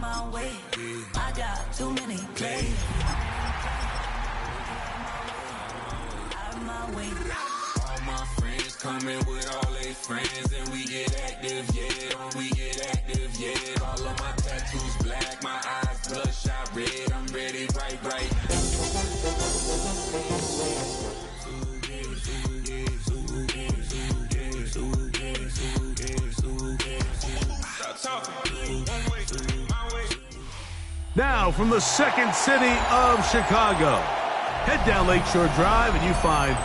on my way. I got too many plays. Out of my way. All my friends coming with all their friends, and we get active, yeah. We get active, yeah. All of my tattoos black, my eyes bloodshot red. I'm ready right now. Now from the second city of Chicago, head down Lakeshore Drive and you find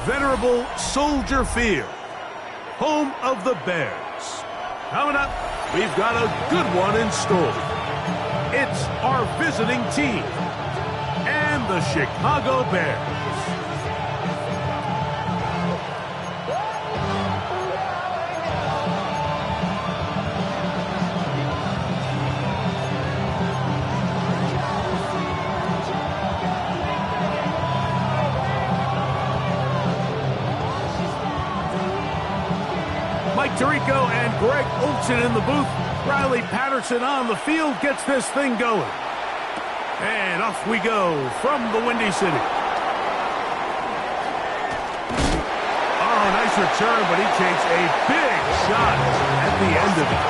venerable Soldier Field, home of the Bears. Coming up, we've got a good one in store. It's our visiting team and the Chicago Bears. Tirico and Greg Olson in the booth. Riley Patterson on the field gets this thing going. And off we go from the Windy City. Oh, nice return, but he takes a big shot at the end of it.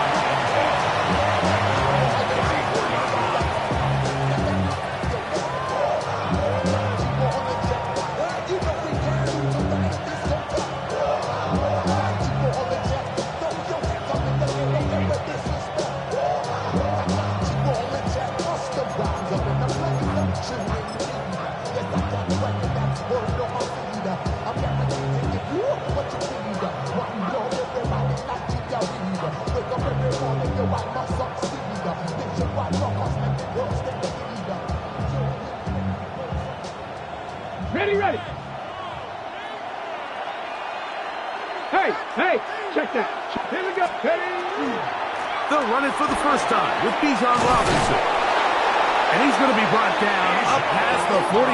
Ready. Hey, check that. Here we go. Ready. They'll run it for the first time with Bijan Robinson. And he's going to be brought down up past the 45.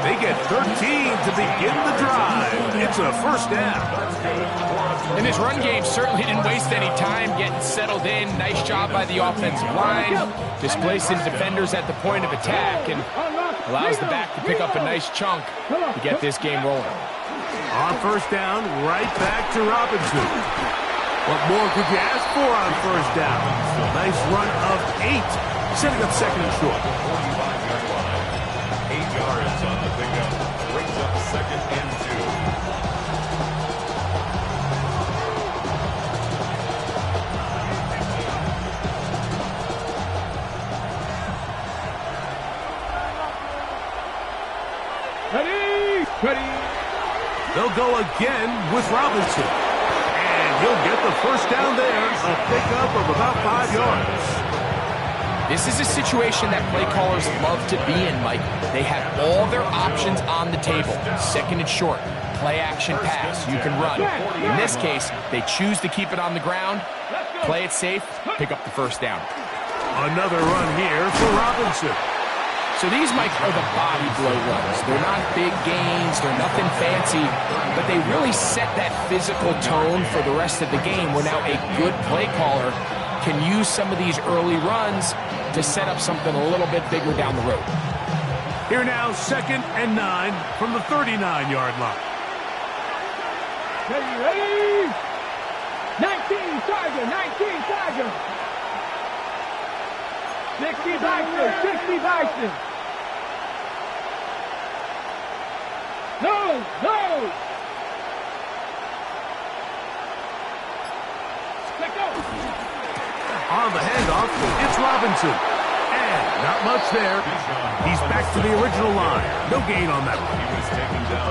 They get 13 to begin the drive. It's a first down. And this run game certainly didn't waste any time getting settled in. Nice job by the offensive line, displacing defenders at the point of attack, and allows the back to pick up a nice chunk to get this game rolling. On first down, right back to Robinson. What more could you ask for on first down? Nice run of 8, setting up second and short. 8 yards on the pickup, brings up second and 2. Ready. They'll go again with Robinson. And he'll get the first down there, a pickup of about 5 yards. This is a situation that play callers love to be in, Mike. They have all their options on the table. Second and short, play action pass, you can run. In this case, they choose to keep it on the ground, play it safe, pick up the first down. Another run here for Robinson. So these, Mike, are the body blow runs. They're not big gains, they're nothing fancy, but they really set that physical tone for the rest of the game where now a good play caller can use some of these early runs to set up something a little bit bigger down the road. Here now, second and 9 from the 39-yard line. Ready. 19 Tiger. 60 Bison. No. Let go. On the handoff, it's Robinson. And not much there. He's back to the original line. No gain on that one.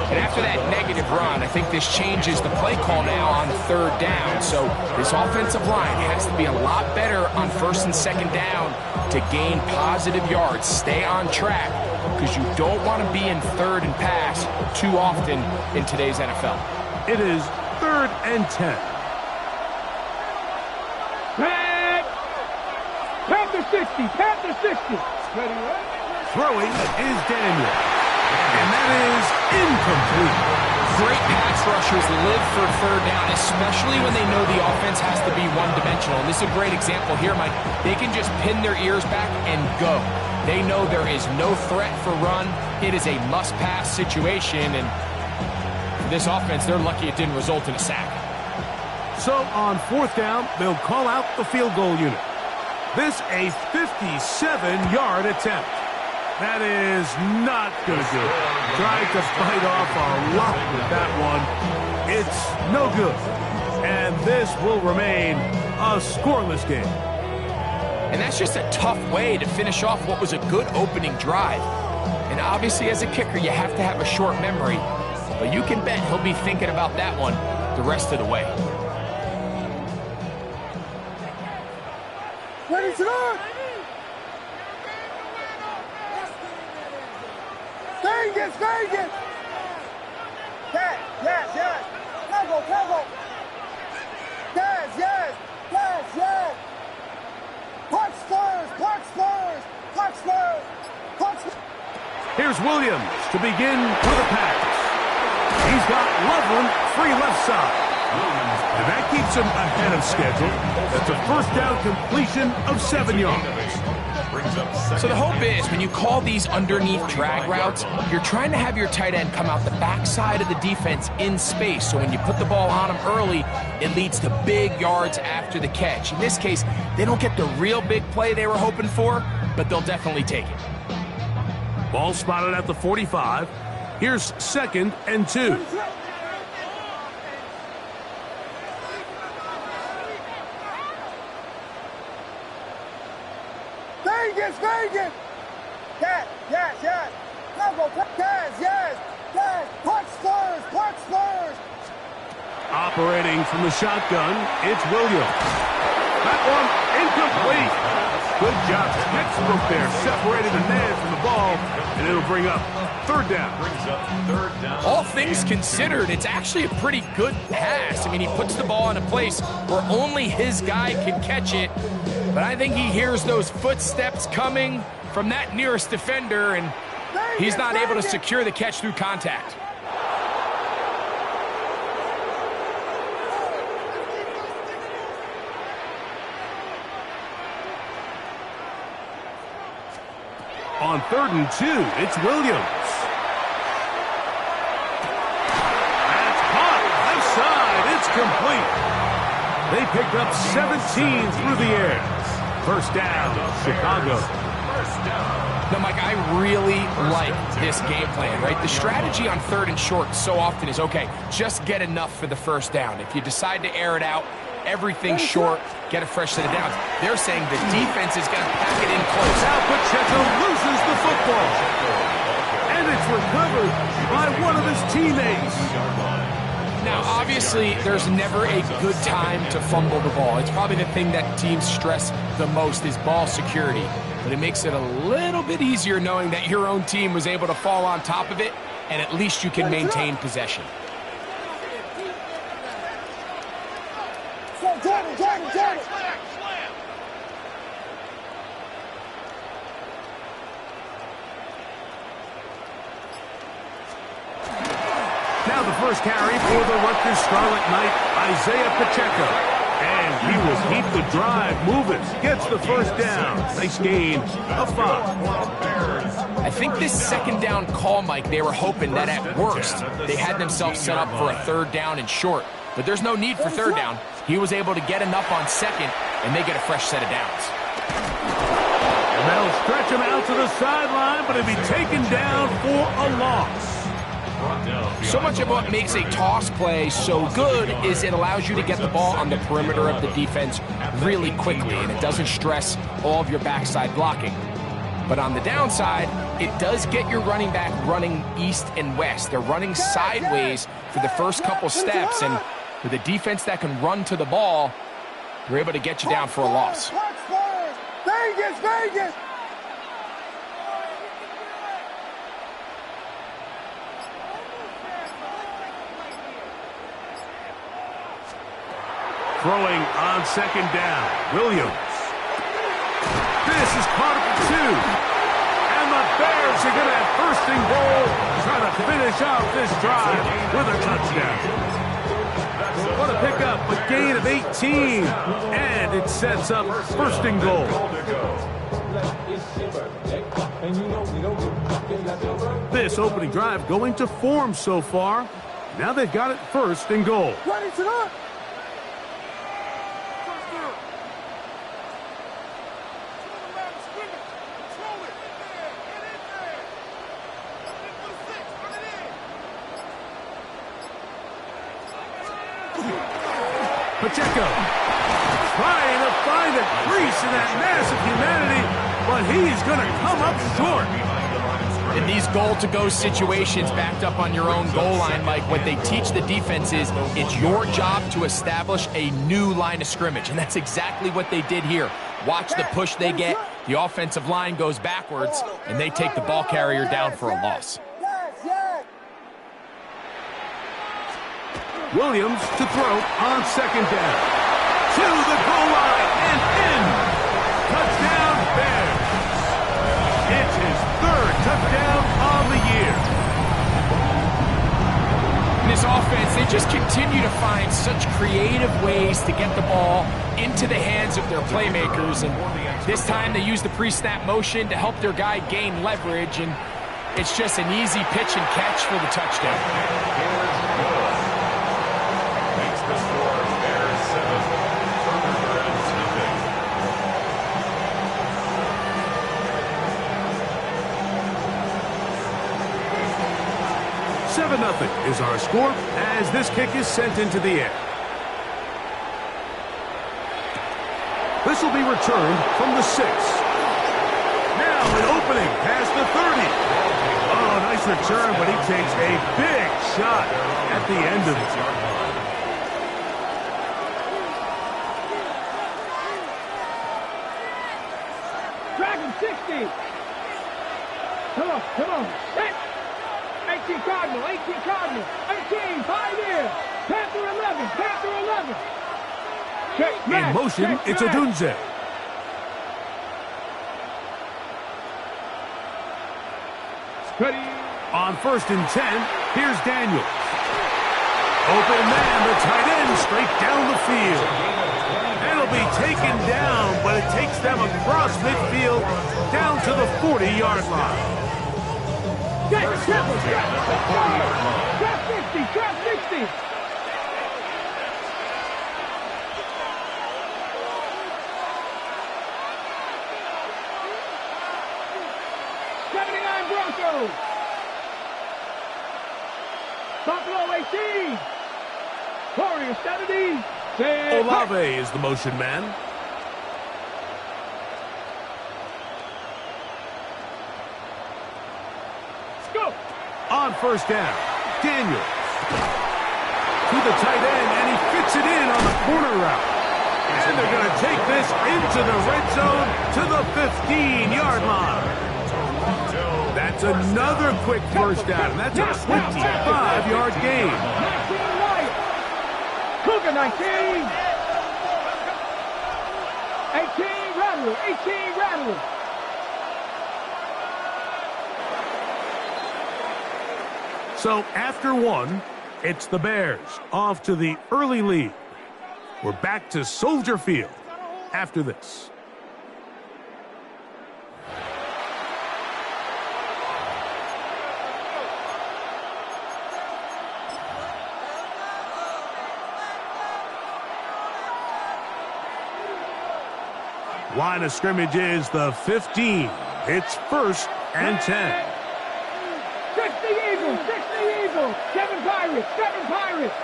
And after that negative run, I think this changes the play call now on third down. So this offensive line has to be a lot better on first and second down to gain positive yards. Stay on track because you don't want to be in third and pass too often in today's NFL. It is third and 10. Panther 60. Ready. Throwing is Daniel. And that is incomplete. great pass rushers live for third down, especially when they know the offense has to be one-dimensional. And this is a great example here, Mike. They can just pin their ears back and go. They know there is no threat for run. It is a must-pass situation, and for this offense, they're lucky it didn't result in a sack. So on fourth down, they'll call out the field goal unit. This a 57-yard attempt. That is not going to do it. Tried to fight off a lot with that one. It's no good. And this will remain a scoreless game. And that's just a tough way to finish off what was a good opening drive. And obviously, as a kicker, you have to have a short memory. But you can bet he'll be thinking about that one the rest of the way. Ready to go! Vegas, Vegas! Yes, yes, yes! Tango, tango! Yes, yes, yes, yes! Punch Spurs, punch Spurs, punch Spurs, punch Spurs! Here's Williams to begin with a pass. He's got Loveland free left side. And that keeps him ahead of schedule. That's a first down completion of 7 yards. So the hope is when you call these underneath drag routes, you're trying to have your tight end come out the backside of the defense in space. So when you put the ball on him early, it leads to big yards after the catch. In this case, they don't get the real big play they were hoping for, but they'll definitely take it. Ball spotted at the 45. Here's 2nd and 2. Vegas, Vegas! Yes, yes, yes! Tango, yes, yes, yes! Punch Spurs, punch Spurs! Operating from the shotgun, it's Williams. That one incomplete. Good job. Textbook there. Separated the man from the ball, and it'll bring up third down. All things considered, it's actually a pretty good pass. I mean, he puts the ball in a place where only his guy can catch it. But I think he hears those footsteps coming from that nearest defender, and he's not able to secure the catch through contact. On 3rd and 2, it's Williams. That's caught. Left side. It's complete. They picked up 17 through the air. First down, Chicago. Now, Mike, I really like this game plan, right? The strategy on 3rd and short so often is, okay, just get enough for the first down. If you decide to air it out, everything's short, get a fresh set of downs. They're saying the defense is going to pack it in close. Now Pacheco loses the football. And it's recovered by one of his teammates. Now, obviously, there's never a good time to fumble the ball. It's probably the thing that teams stress the most is ball security. But it makes it a little bit easier knowing that your own team was able to fall on top of it, and at least you can maintain possession. Jordan! Now the first carry for the Rutgers Scarlet Knight, Isaiah Pacheco. And he will keep the drive moving. Gets the first down. Nice gain of 5. I think this 2nd down call, Mike, they were hoping that at worst they had themselves set up for a 3rd down and short. But there's no need for 3rd down. He was able to get enough on 2nd, and they get a fresh set of downs. And they'll stretch him out to the sideline, but he'll be taken down for a loss. So much of what makes a toss play so good is it allows you to get the ball on the perimeter of the defense really quickly, and it doesn't stress all of your backside blocking. But on the downside, it does get your running back running east and west. They're running sideways for the first couple steps, and with a defense that can run to the ball, they're able to get you down for a loss. Vegas, Vegas! Throwing on 2nd down, Williams. This is caught at the 2. And the Bears are going to have first and goal, trying to finish off this drive with a touchdown. What a pickup, a gain of 18, and it sets up first and goal. This opening drive going to form so far. Now they've got it first and goal. Ready to go. Pacheco trying to find a crease in that mass of humanity, but he's going to come up short. In these goal-to-go situations backed up on your own goal line, Mike, what they teach the defense is it's your job to establish a new line of scrimmage, and that's exactly what they did here. Watch the push they get. The offensive line goes backwards, and they take the ball carrier down for a loss. Williams to throw on second down. To the goal line and in. Touchdown, Bears. It's his third touchdown on the year. In this offense, they just continue to find such creative ways to get the ball into the hands of their playmakers. And this time they use the pre-snap motion to help their guy gain leverage. And it's just an easy pitch and catch for the touchdown. Nothing is our score as this kick is sent into the air. This will be returned from the 6. Now an opening past the 30. Oh, nice return, but he takes a big shot at the end of it. Dragon 60. Come on. Set. 18 Cardinal, 18 Cardinal, 18, 5 here, Panther 11. Check, in motion, it's Odunze. Ready. On first and 10, here's Daniels. Open man, the tight end, straight down the field. That'll be taken down, but it takes them across midfield down to the 40-yard line. Trap 60. 79 Broncos. Buffalo 18. Warriors 70. Olave is the motion man. On first down, Daniels to the tight end, and he fits it in on the corner route. And they're going to take this into the red zone to the 15-yard line. That's another quick first down, and that's a 25-yard gain. 19 right. Cougar 19. 18 Rattler. So after one, it's the Bears off to the early lead. We're back to Soldier Field after this. Line of scrimmage is the 15. It's first and 10. 60 Eagles. 7 Pirates.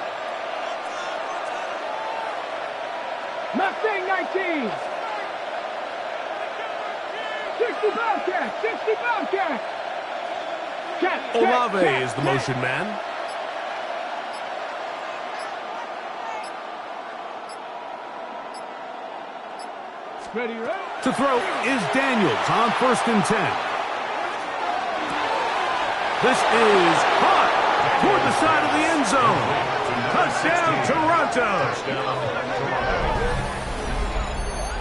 Mustang 19. 60 Bobcat. Olave is the motion man. Ready. To throw is Daniels on first and 10. This is caught toward the side of the end zone. Touchdown, Toronto.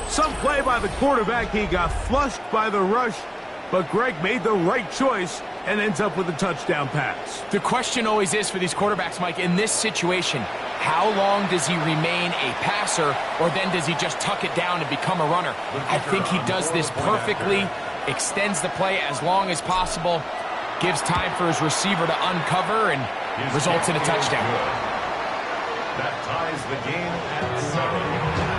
Some play by the quarterback. He got flushed by the rush, But Greg made the right choice and ends up with a touchdown pass. The question always is for these quarterbacks, Mike, in this situation, how long does he remain a passer, or then does he just tuck it down and become a runner? I think he does this perfectly, extends the play as long as possible, gives time for his receiver to uncover, and results in a touchdown. That ties the game at 7.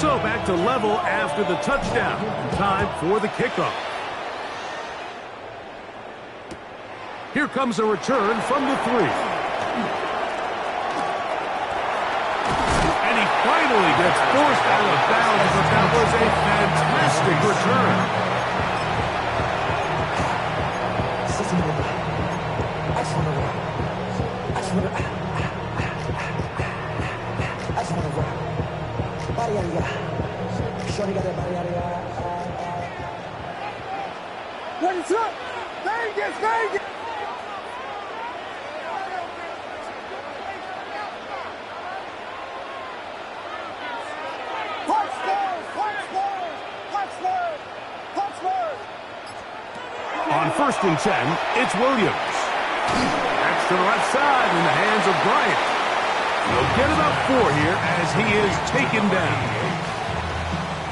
So back to level after the touchdown. Time for the kickoff. Here comes a return from the 3. And he finally gets forced out of bounds, but that was a fantastic return. What is up? Vegas, Vegas! On 1st and 10, it's Williams. That's to the left side in the hands of Bryant. He'll get about 4 here as he is taken down.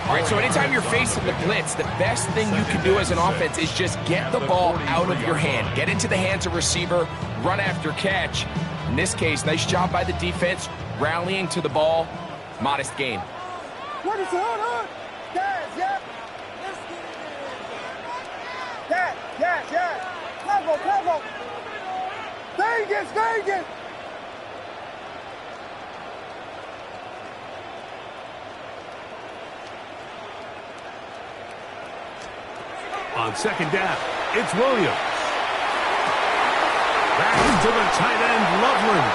All right, so anytime you're facing the blitz, the best thing you can do as an offense is just get the ball out of your hand. Get into the hands of receiver, run after catch. In this case, nice job by the defense, rallying to the ball. Modest gain. What is on? Yes, yes. Yes. Cover. Vegas, Vegas. On 2nd down, it's Williams. Back to the tight end, Loveland.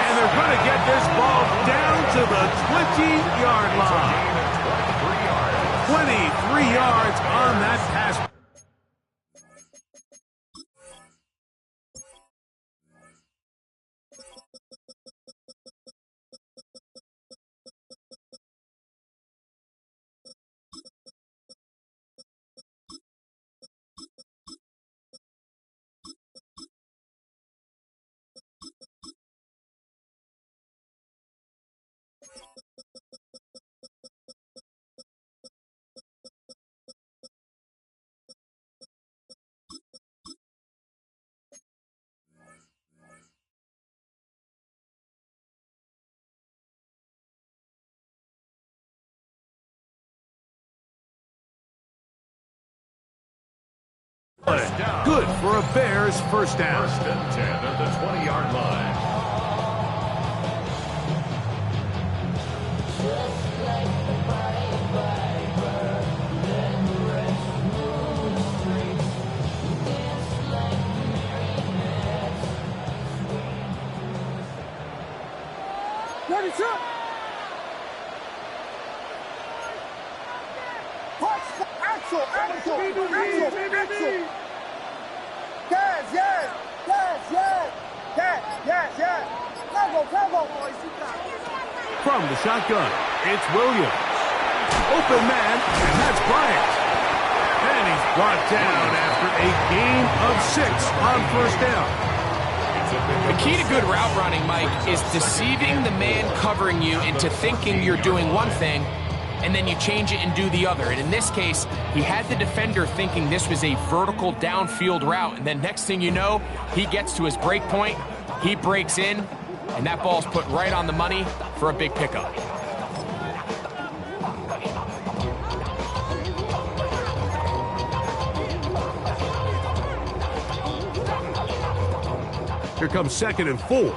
And they're going to get this ball down to the 20-yard line. 23 yards on that pass. Good for a Bears first down. 1st and 10 at the 20-yard line. What is up? Axel. Yes. Cover. From the shotgun, it's Williams. Open man, and that's Bryant. And he's brought down after a gain of 6 on 1st down. The key to good route running, Mike, is deceiving the man covering you into thinking you're doing one thing, and then you change it and do the other. And in this case, he had the defender thinking this was a vertical downfield route, and then next thing you know, he gets to his break point, he breaks in, and that ball's put right on the money for a big pickup. Here comes 2nd and 4.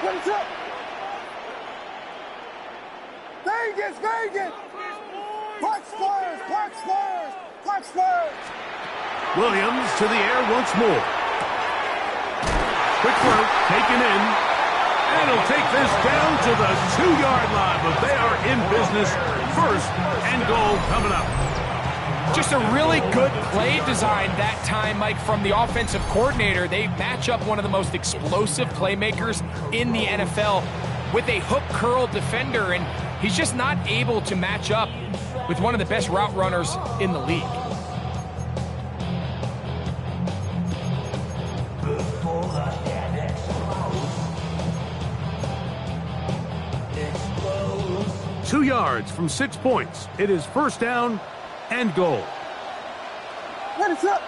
What is up? Vegas. Punch first. Williams to the air once more. Quick throw, taken in. And he'll take this down to the 2-yard line, but they are in business. First and goal coming up. Just a really good play design that time, Mike, from the offensive coordinator. They match up one of the most explosive playmakers in the NFL with a hook curl defender, and he's just not able to match up with one of the best route runners in the league. Explode. 2 yards from 6 points. It is first down and goal. Let us up.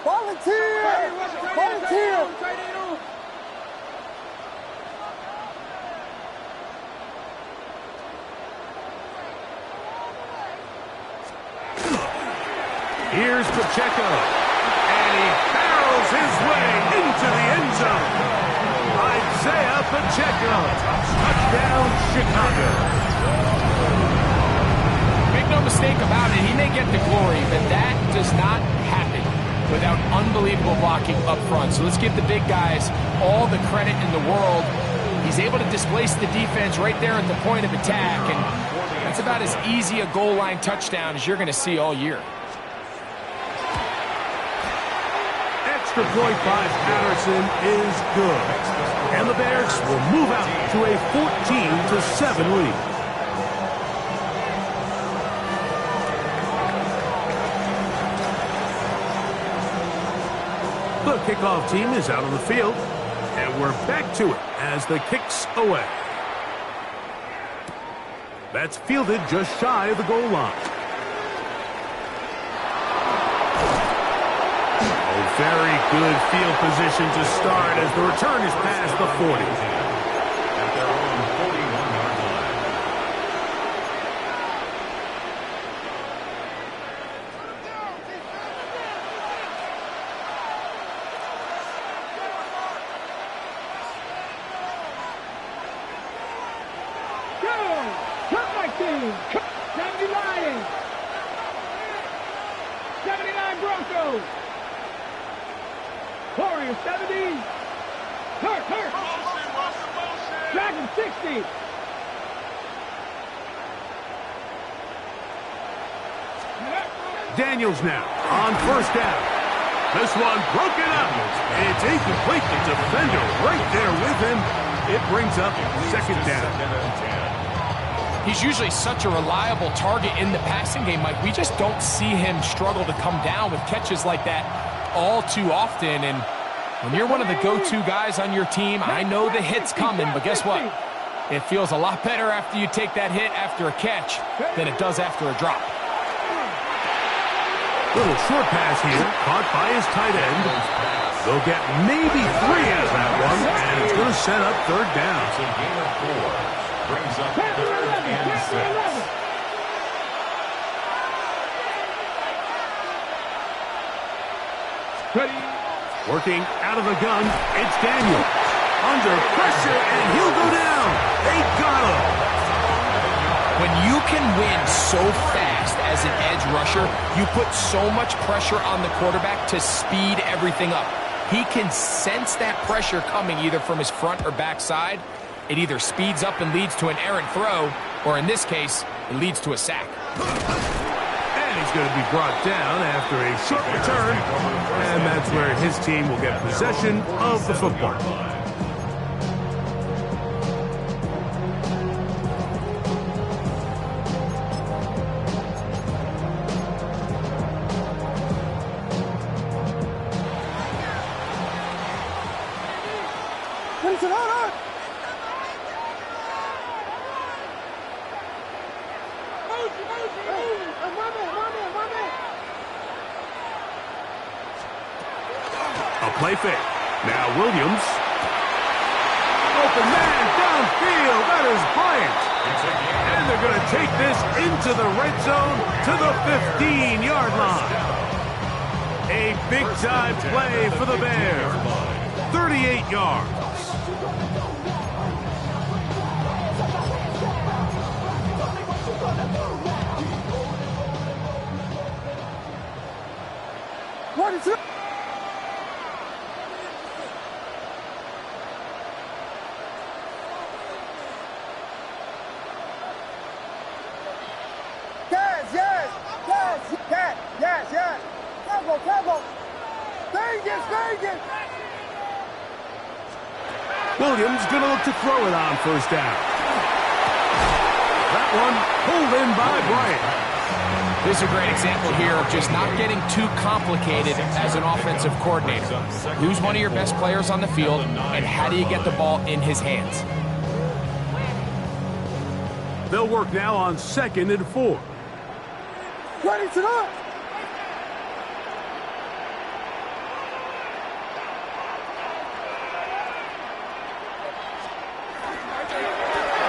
Volunteer! Volunteer! Here's Pacheco, and he barrels his way into the end zone. Isaiah Pacheco, touchdown Chicago. Make no mistake about it, he may get the glory, but that does not happen without unbelievable blocking up front. So let's give the big guys all the credit in the world. He's able to displace the defense right there at the point of attack, and that's about as easy a goal line touchdown as you're going to see all year. Extra point by Patterson is good. And the Bears will move out to a 14-7 lead. The kickoff team is out on the field, and we're back to it as the kick's away. That's fielded just shy of the goal line. Very good field position to start as the return is past the 40. At their own 41-yard line. Go! Cut my team! 79! 79 Broncos! Warriors 70. Hurt. Dragon 60. Daniels now on first down. This one broken up. It's incomplete. The defender right there with him. It brings up second down. He's usually such a reliable target in the passing game, Mike. We just don't see him struggle to come down with catches like that all too often. And when you're one of the go-to guys on your team, I know the hit's coming, but guess what? It feels a lot better after you take that hit after a catch than it does after a drop. Little short pass here, caught by his tight end. They'll get maybe 3 out of that one, and it's going to set up third down. So gain of 4 brings up 3rd and 6. Working out of the gun, it's Daniel. Under pressure, and he'll go down. They got him. When you can win so fast as an edge rusher, you put so much pressure on the quarterback to speed everything up. He can sense that pressure coming either from his front or back side. It either speeds up and leads to an errant throw, or in this case, it leads to a sack. And he's going to be brought down after a short return, and that's where his team will get possession of the football. Play fake. Now Williams. Open man downfield. That is Bryant. And they're going to take this into the red zone to the 15-yard line. A big-time play for the Bears. 38 yards. What is it? Vegas, Vegas. Williams going to look to throw it on first down. That one pulled in by Bryant. This is a great example here of just not getting too complicated as an offensive coordinator. Who's one of your best players on the field, and how do you get the ball in his hands? They'll work now on 2nd and 4. Ready to go.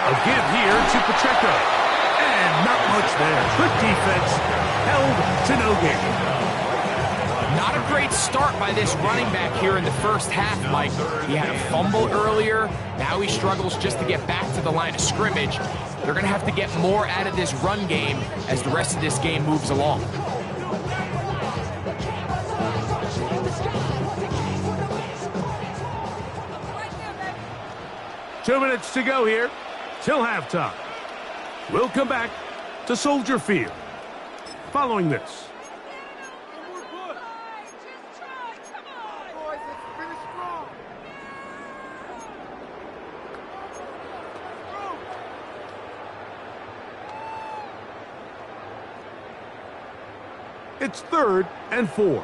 A give here to Pacheco. And not much there. Good defense. Held to no gain. Not a great start by this running back here in the first half, Mike. He had a fumble earlier. Now he struggles just to get back to the line of scrimmage. They're going to have to get more out of this run game as the rest of this game moves along. Two minutes to go here till halftime. We'll come back to Soldier Field following this. Boys, let's finish strong. It's 3rd and 4.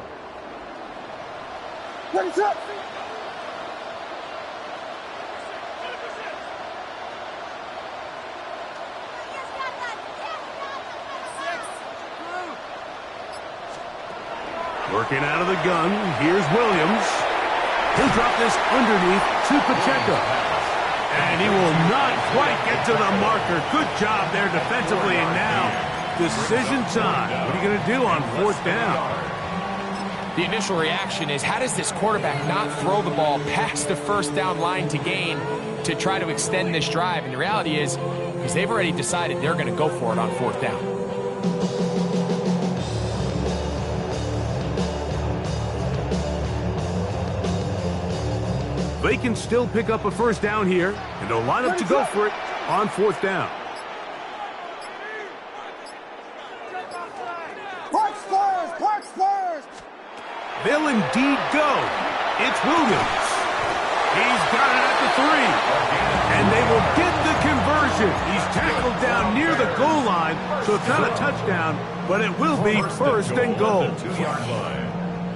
Ready to. Working out of the gun, here's Williams. He'll drop this underneath to Pacheco. And he will not quite get to the marker. Good job there defensively, and now decision time. What are you going to do on 4th down? The initial reaction is, how does this quarterback not throw the ball past the first down line to gain to try to extend this drive? And the reality is, because they've already decided they're going to go for it on 4th down. They can still pick up a first down here, and they'll line up to go for it on 4th down. Parks first, Parks first. They'll indeed go. It's Williams. He's got it at the 3. And they will get the conversion. He's tackled down near the goal line, so it's not a touchdown, but it will be 1st and goal.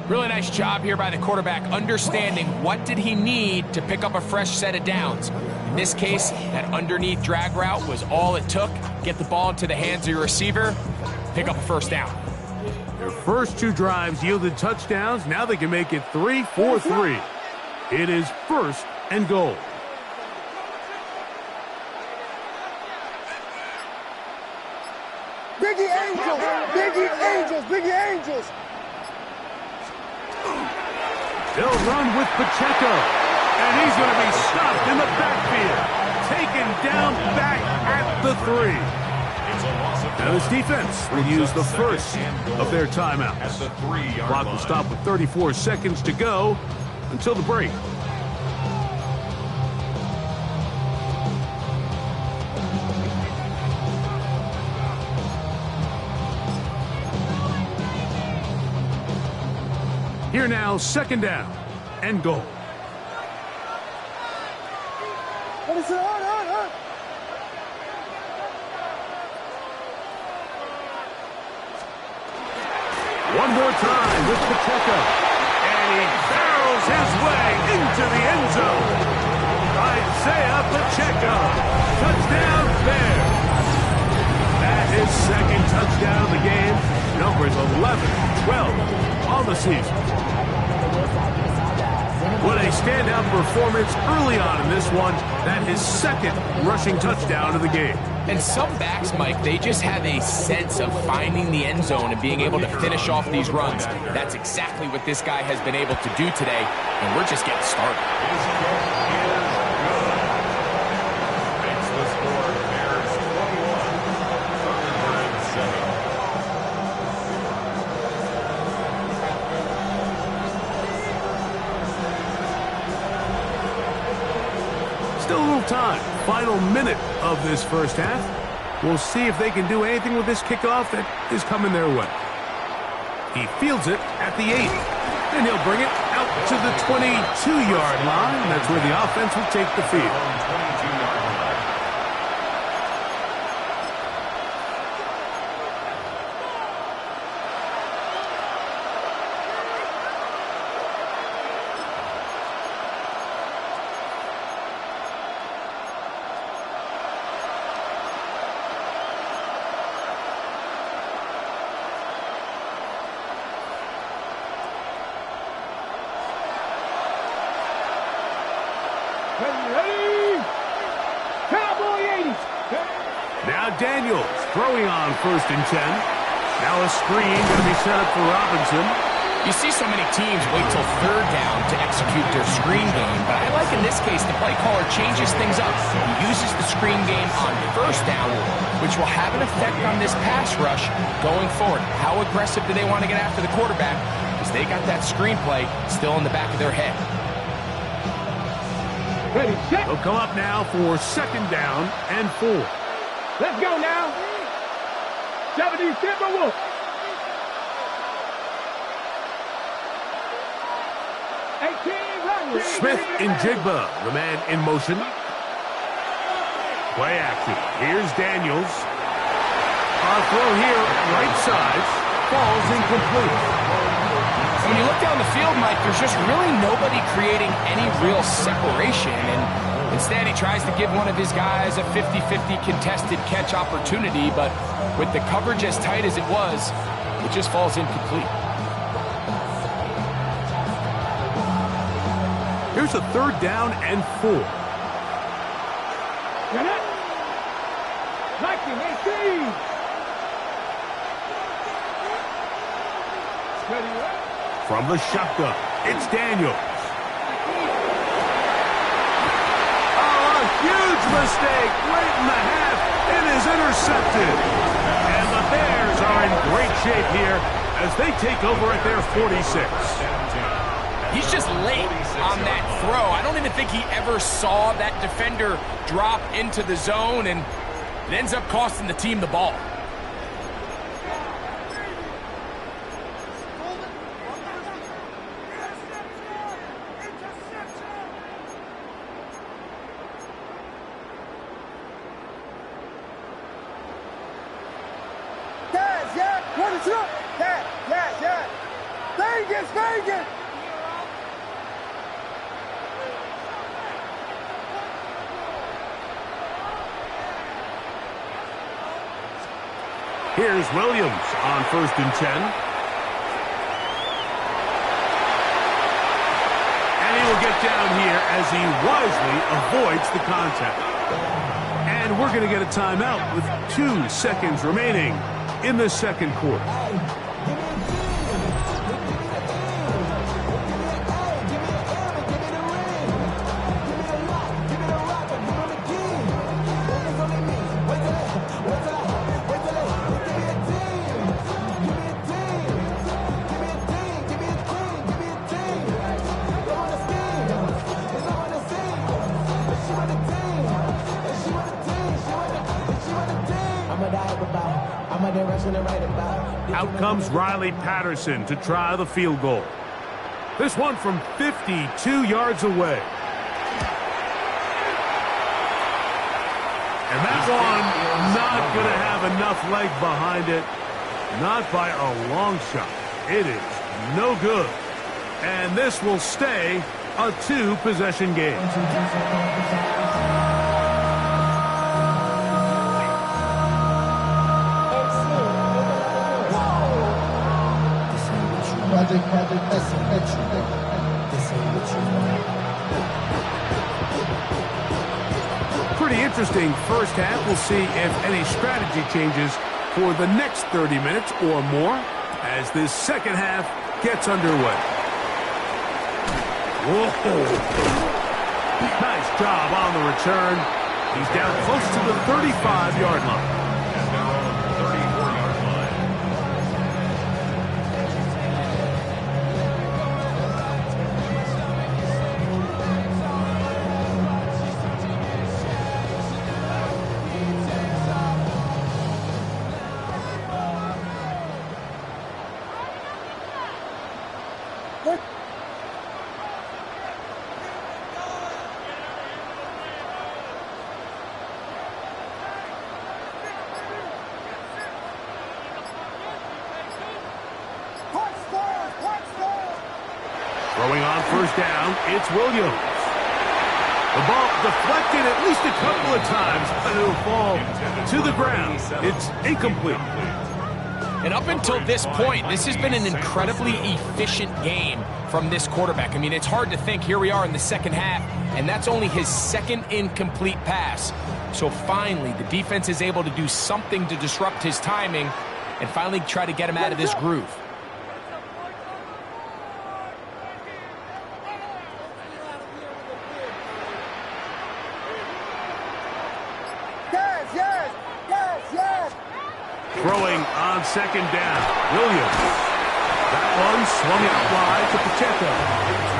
Really nice job here by the quarterback, understanding what did he need to pick up a fresh set of downs. In this case, that underneath drag route was all it took. Get the ball into the hands of your receiver, pick up a first down. Their first 2 drives yielded touchdowns. Now they can make it 3-4-3. It is 1st and goal. Biggie Angels, Biggie Angels, Biggie Angels. They'll run with Pacheco, and he's going to be stopped in the backfield, taken down back at the 3. Now this defense will use the first of their timeouts. Clock will stop with 34 seconds to go until the break. Here now, 2nd down and goal. What is it? One more time with Pacheco. And he barrels his way into the end zone. Isaiah Pacheco. Touchdown Bears. That is 2nd touchdown of the game. Numbers 11-12 on the season. What a standout performance early on in this one. That is 2nd rushing touchdown of the game. And some backs, Mike, they just have a sense of finding the end zone and being able to finish off these runs. That's exactly what this guy has been able to do today, and we're just getting started. Makes the score Bears 21-7. Still a little time. Final minute of this first half. We'll see if they can do anything with this kickoff that is coming their way. He fields it at the 8. And he'll bring it out to the 22-yard line. That's where the offense will take the field. 22-yard line. Ready? Cowboy 80. Now Daniels throwing on 1st and 10. Now a screen going to be set up for Robinson. You see so many teams wait till 3rd down to execute their screen game, but I like in this case the play caller changes things up. He uses the screen game on 1st down, which will have an effect on this pass rush going forward. How aggressive do they want to get after the quarterback? Because they got that screenplay still in the back of their head. Ready, set. They'll come up now for 2nd down and 4. Let's go now. 70 Timberwolves. 18 Rodgers. Smith in Jigba, the man in motion. Play action. Here's Daniels. Our throw here, right side, falls incomplete. When you look down the field, Mike, there's just really nobody creating any real separation, and instead he tries to give one of his guys a 50-50 contested catch opportunity, but with the coverage as tight as it was, it just falls incomplete. Here's a 3rd down and 4. Get it. 1918. Ready, right? From the shotgun, it's Daniels. Oh, a huge mistake late in the half. It is intercepted. And the Bears are in great shape here as they take over at their 46. He's just late on that throw. I don't even think he ever saw that defender drop into the zone, and it ends up costing the team the ball. Vegas! Here's Williams on 1st and 10. And he will get down here as he wisely avoids the contact. And we're going to get a timeout with 2 seconds remaining in the 2nd quarter. Out comes Riley Patterson to try the field goal. This one from 52 yards away. And that one not going to have enough leg behind it. Not by a long shot. It is no good. And this will stay a 2-possession game. Pretty interesting first half. We'll see if any strategy changes for the next 30 minutes or more as this second half gets underway. Whoa! Nice job on the return. He's down close to the 35-yard line. And now on the 34-yard line. What? Throwing on first down, it's Williams. The ball deflected at least a couple of times, but it'll fall to the ground. It's incomplete. And up until this point, this has been an incredibly efficient game from this quarterback. I mean, it's hard to think. Here we are in the second half, and that's only his second incomplete pass. So finally, the defense is able to do something to disrupt his timing and finally try to get him out of this groove. Throwing on second down, Williams. That one swung out wide to Pacheco.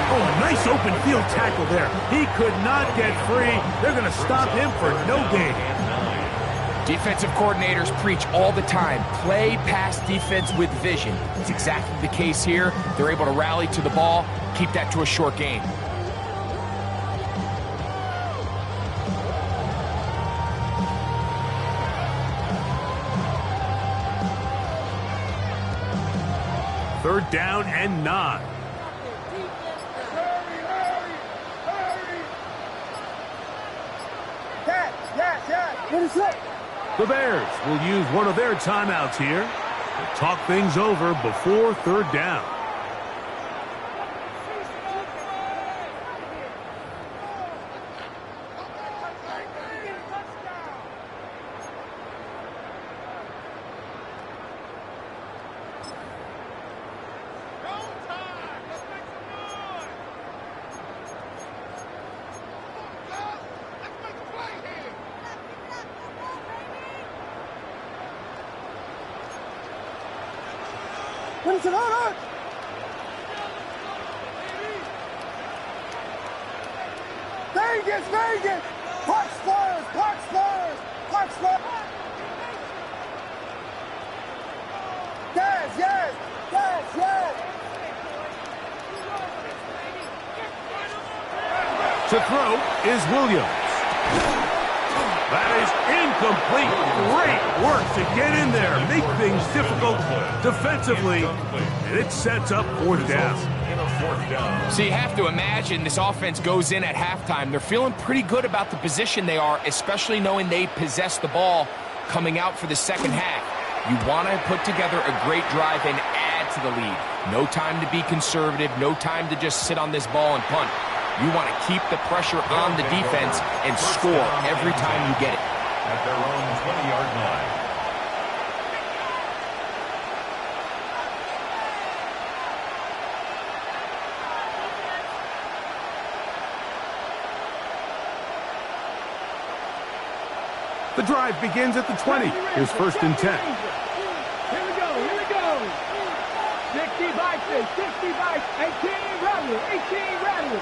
Oh, nice open field tackle there. He could not get free. They're going to stop him for no gain. Defensive coordinators preach all the time, play pass defense with vision. It's exactly the case here. They're able to rally to the ball, keep that to a short gain. Third down and 9. The Bears will use one of their timeouts here to talk things over before third down. Vegas! Park Spurs! Park Spurs! Park Spurs! Yes! To throw is Williams. That is incomplete. Great work to get in there, make things difficult defensively, and it sets up fourth down. So you have to imagine this offense goes in at halftime. They're feeling pretty good about the position they are, especially knowing they possess the ball coming out for the second half. You want to put together a great drive and add to the lead. No time to be conservative, no time to just sit on this ball and punt. You want to keep the pressure on the defense and score every time you get it. At their own 20-yard line. The drive begins at the 20. Here's first and 10. Here we go. 65, 18, rattle.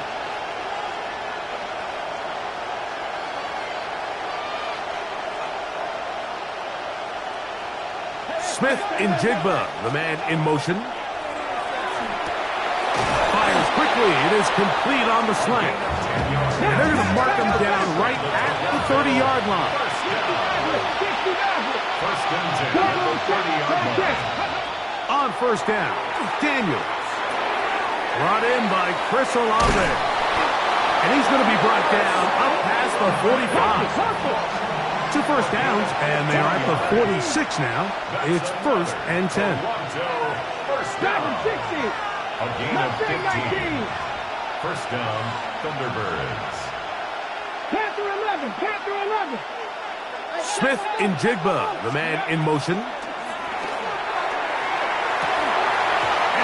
Smith in Jigba, the man in motion. Fires quickly. It is complete on the slant. And they're going to mark him down right at the 30-yard line. First and 10 at the 30-yard line. On first down, Daniels. Brought in by Chris Olave. And he's going to be brought down up past the 45. 2 first downs, and they are at the 46 now. It's first and 10. First down. A gain of 15. First down, Thunderbirds. Panther 11. Smith in Jigba, the man in motion. And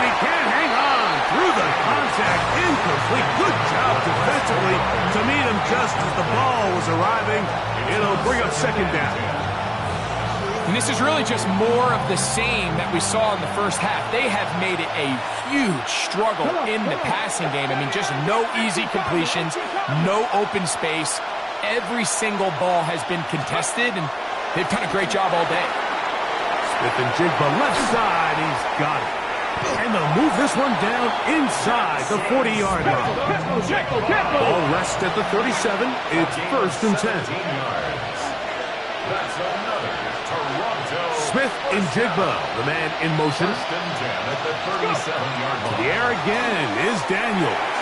he can't hang on through the contact. Incomplete. Good job defensively to meet him just as the ball was arriving. It'll bring up second down. And this is really just more of the same that we saw in the first half. They have made it a huge struggle in the passing game. I mean, just no easy completions, no open space. Every single ball has been contested, and they've done a great job all day. Smith and Jigba left side. He's got it. And they'll move this one down inside the 40-yard line. Ball rests at the 37. It's first and 10. That's another Smith in Jigba, the man in motion. First and 10 at the 37-yard line. The air again is Daniels.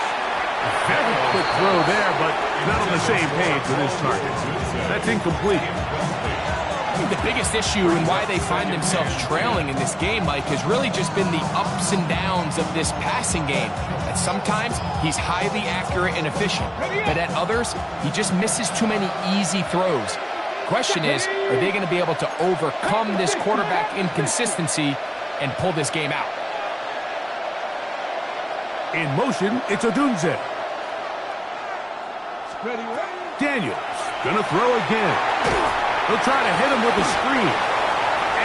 A very quick throw there, but not on the same page with his target. That's incomplete. I think the biggest issue and why they find themselves trailing in this game, Mike, has really just been the ups and downs of this passing game. That sometimes he's highly accurate and efficient, but at others, he just misses too many easy throws. Question is, are they going to be able to overcome this quarterback inconsistency and pull this game out? In motion, it's Odunze. Daniels gonna throw again. He'll try to hit him with a screen.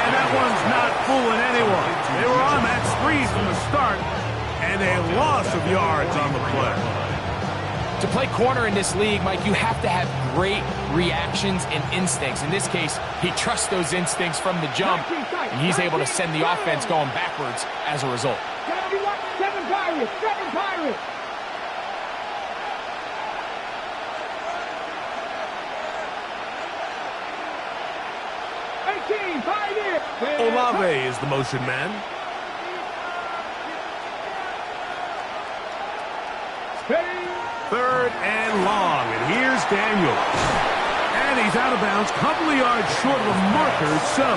And that one's not fooling anyone. They were on that screen from the start, and a loss of yards on the play. To play corner in this league, Mike, you have to have great reactions and instincts. In this case, he trusts those instincts from the jump, and he's able to send the offense going backwards as a result. 7 Pirates! 7 Pirates! Olave is the motion man. Third and long, and here's Daniels. And he's out of bounds, couple of yards short of a marker, so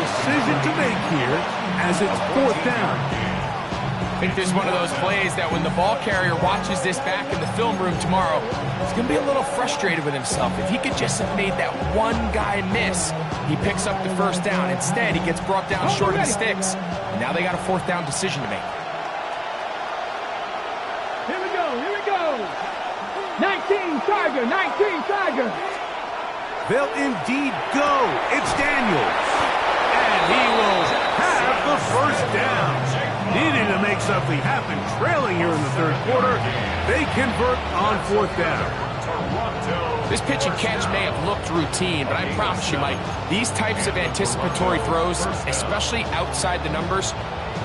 decision to make here as it's 4th down. I think this is one of those plays that when the ball carrier watches this back in the film room tomorrow, he's going to be a little frustrated with himself. If he could just have made that one guy miss, he picks up the first down. Instead, he gets brought down short of the sticks. And now they got a 4th down decision to make. Here we go. 19 Tiger, 19 Tiger. They'll indeed go. It's Daniels. And he will have the first down. Needing to make something happen, trailing here in the 3rd quarter. They convert on 4th down. This pitch and catch may have looked routine, but I promise you, Mike, these types of anticipatory throws, especially outside the numbers,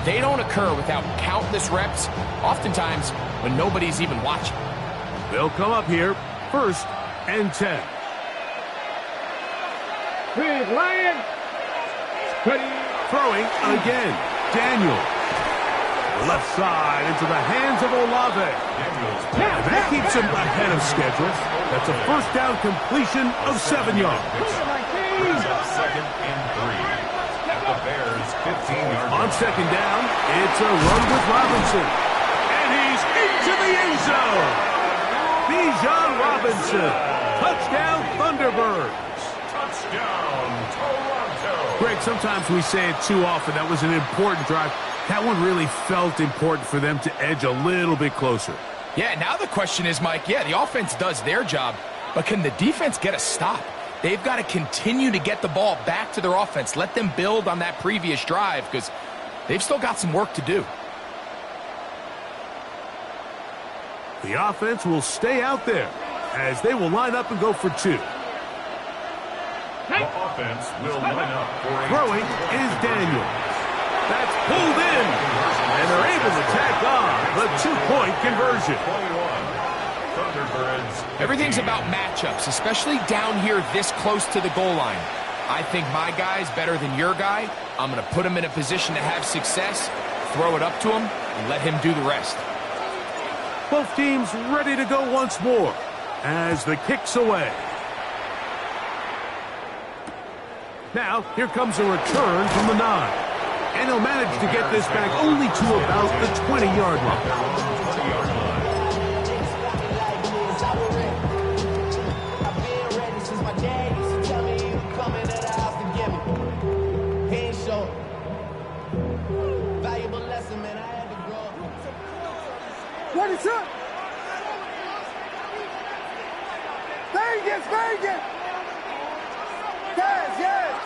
they don't occur without countless reps, oftentimes when nobody's even watching. They'll come up here, 1st and 10. Big Lion. Throwing again, Daniels. Left side into the hands of Olave. And that keeps him ahead of schedule. That's a 1st down completion of 7 yards. Brings up 2nd and 3 at the Bears' 15-yard line. On 2nd down, it's a run with Robinson. And he's into the end zone. Bijan Robinson. Touchdown, Thunderbirds. Touchdown, Toronto. Greg, sometimes we say it too often. That was an important drive. That one really felt important for them to edge a little bit closer. Yeah, now the question is, Mike, the offense does their job, but can the defense get a stop? They've got to continue to get the ball back to their offense. Let them build on that previous drive because they've still got some work to do. The offense will stay out there as they will line up and go for 2. The offense will line up for a Throwing is Daniels. That's pulled in, and they're able to tack on the 2-point conversion. 21. Thunderbirds. Everything's about matchups, especially down here this close to the goal line. I think my guy's better than your guy. I'm going to put him in a position to have success, throw it up to him, and let him do the rest. Both teams ready to go once more as the kick's away. Now, here comes a return from the 9. And he'll manage to get this back only to about the 20-yard line. Vegas! Yes!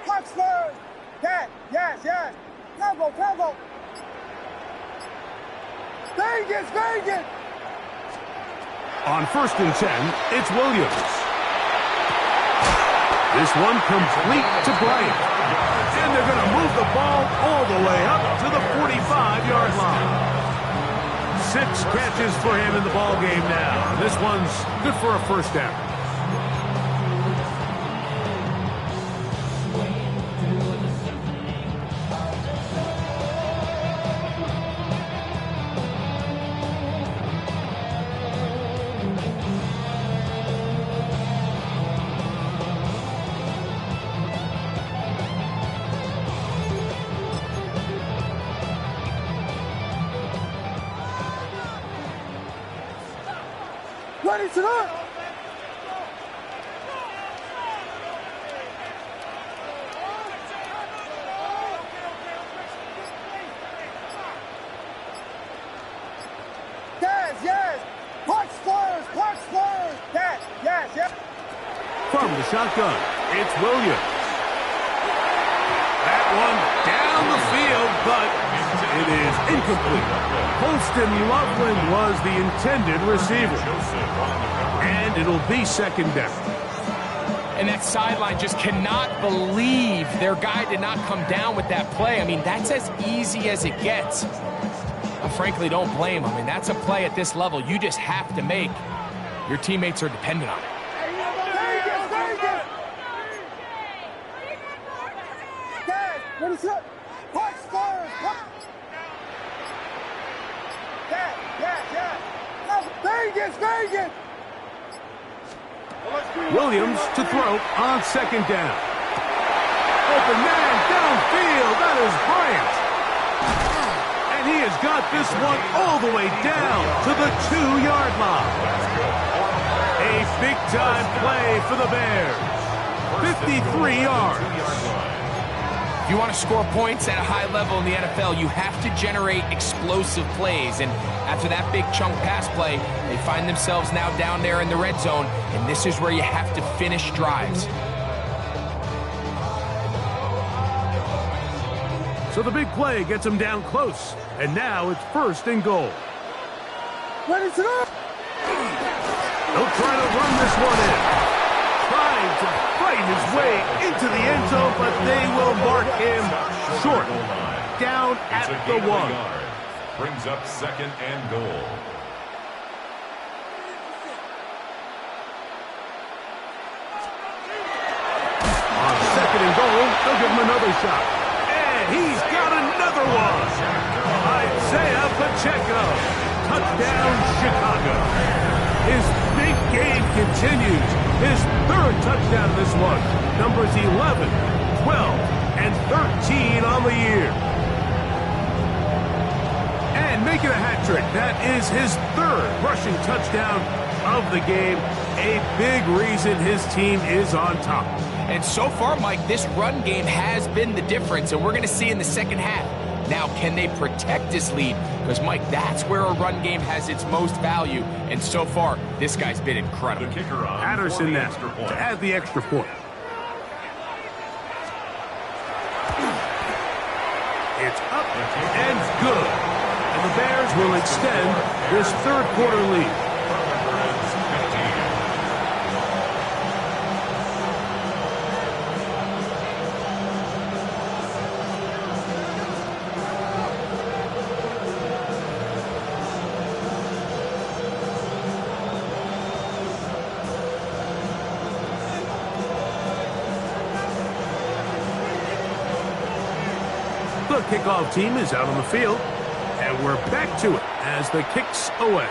Park Spurs! Yes! Tango! Vegas! On 1st and 10, it's Williams. This one complete to Bryant. And they're going to move the ball all the way up to the 45-yard line. 6 catches for him in the ball game now. This one's good for a 1st down. Ready to run. Yes. Park squares. Yes. From the shotgun, it's Williams. That one down the field, but it is incomplete. Holston Loveland was the intended receiver. And it'll be second down. And that sideline just cannot believe their guy did not come down with that play. I mean, that's as easy as it gets. I frankly don't blame him. I mean, that's a play at this level you just have to make. Your teammates are dependent on it. Ready to run. Park squares. Yes. Vegas. Williams to throw on second down. Open man downfield. That is Bryant. And he has got this one all the way down to the 2-yard line. A big-time play for the Bears. 53 yards. If you want to score points at a high level in the NFL, you have to generate explosive plays. And after that big chunk pass play, they find themselves now down there in the red zone, and this is where you have to finish drives. So the big play gets him down close, and now it's first and goal. Ready to run. He'll try to run this one in. Trying to fight his way into the end zone, but they will mark him short. Down at the 1. Brings up second and goal. On second and goal, they'll give him another shot. And he's got another one. Isaiah Pacheco. Touchdown, Chicago. His big game continues. His third touchdown this one. Numbers 11, 12, and 13 on the year. And making a hat trick. That is his third rushing touchdown of the game. A big reason his team is on top. And so far, Mike, this run game has been the difference, and we're going to see in the second half. Now, can they protect this lead? Because, Mike, that's where a run game has its most value. And so far, this guy's been incredible. The kicker on Patterson now to add the extra point. It's up and good. And the Bears will extend this third quarter lead. The kickoff team is out on the field, and we're back to it as the kick's away.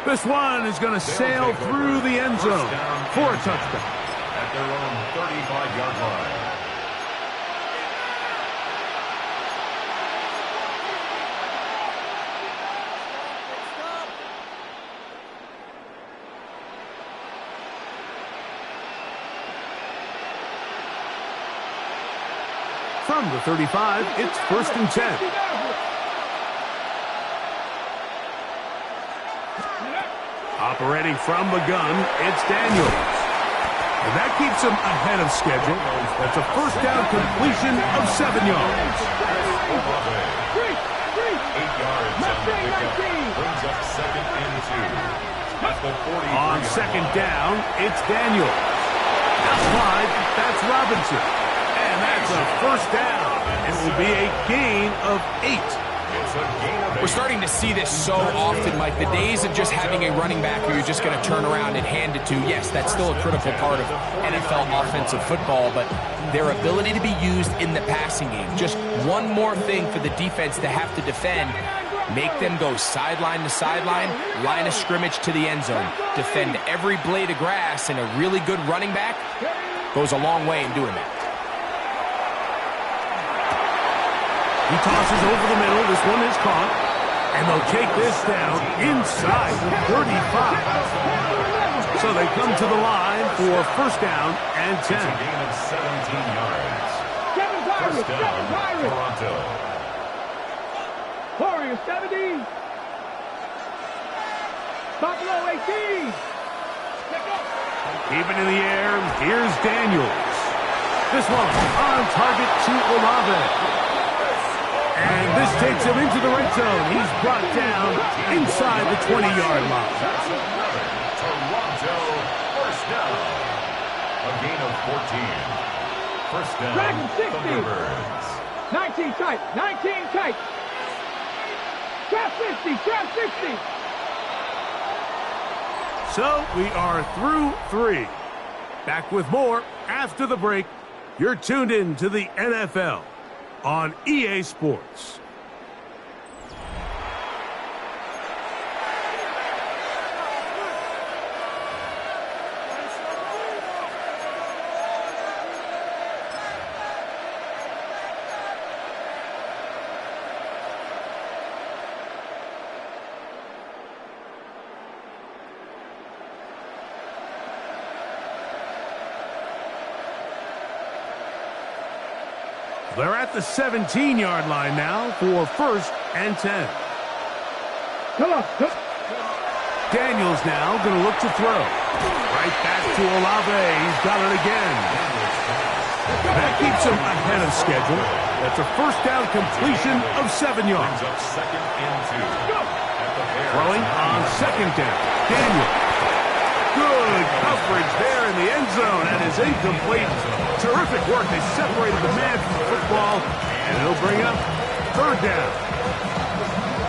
This one is going to sail through the end zone for a touchdown. At their own 35-yard line. From the 35, it's first and 10. Operating from the gun, it's Daniels. And that keeps him ahead of schedule. That's a first down completion of 7 yards. 8 yards on the pickup. Brings up second and 2. At the 43. On second down, it's Daniels. Out wide, that's Robinson. And that's a first down. It will be a gain of 8. We're starting to see this so often, Mike. The days of just having a running back who you're just going to turn around and hand it to, yes, that's still a critical part of NFL offensive football, but their ability to be used in the passing game. Just one more thing for the defense to have to defend. Make them go sideline to sideline, line of scrimmage to the end zone. Defend every blade of grass, and a really good running back goes a long way in doing that. He tosses over the middle. This one is caught. And they'll take this down inside the 35. So they come to the line for first down and 10. It's a gain of 17 yards. First down, Toronto. Warriors 70. Buffalo 18. Keep it in the air. Here's Daniels. This one on target to Olave. And this takes him into the red zone. He's brought down inside the 20-yard line. Toronto, first down. A gain of 14. First down, Dragon 60. Thunderbirds. 19 tight. 19 tight. Trap 50. Trap 60. So we are through 3. Back with more after the break. You're tuned in to the NFL on EA Sports. They're at the 17-yard line now for first and 10. Come on. Daniels now going to look to throw. Right back to Olave. He's got it again. That keeps him ahead of schedule. That's a first down completion of 7 yards. Second and 2. Throwing on second down. Daniels. Good coverage there in the end zone, and is incomplete. Terrific work. They separated the man from the football, and it'll bring up third down.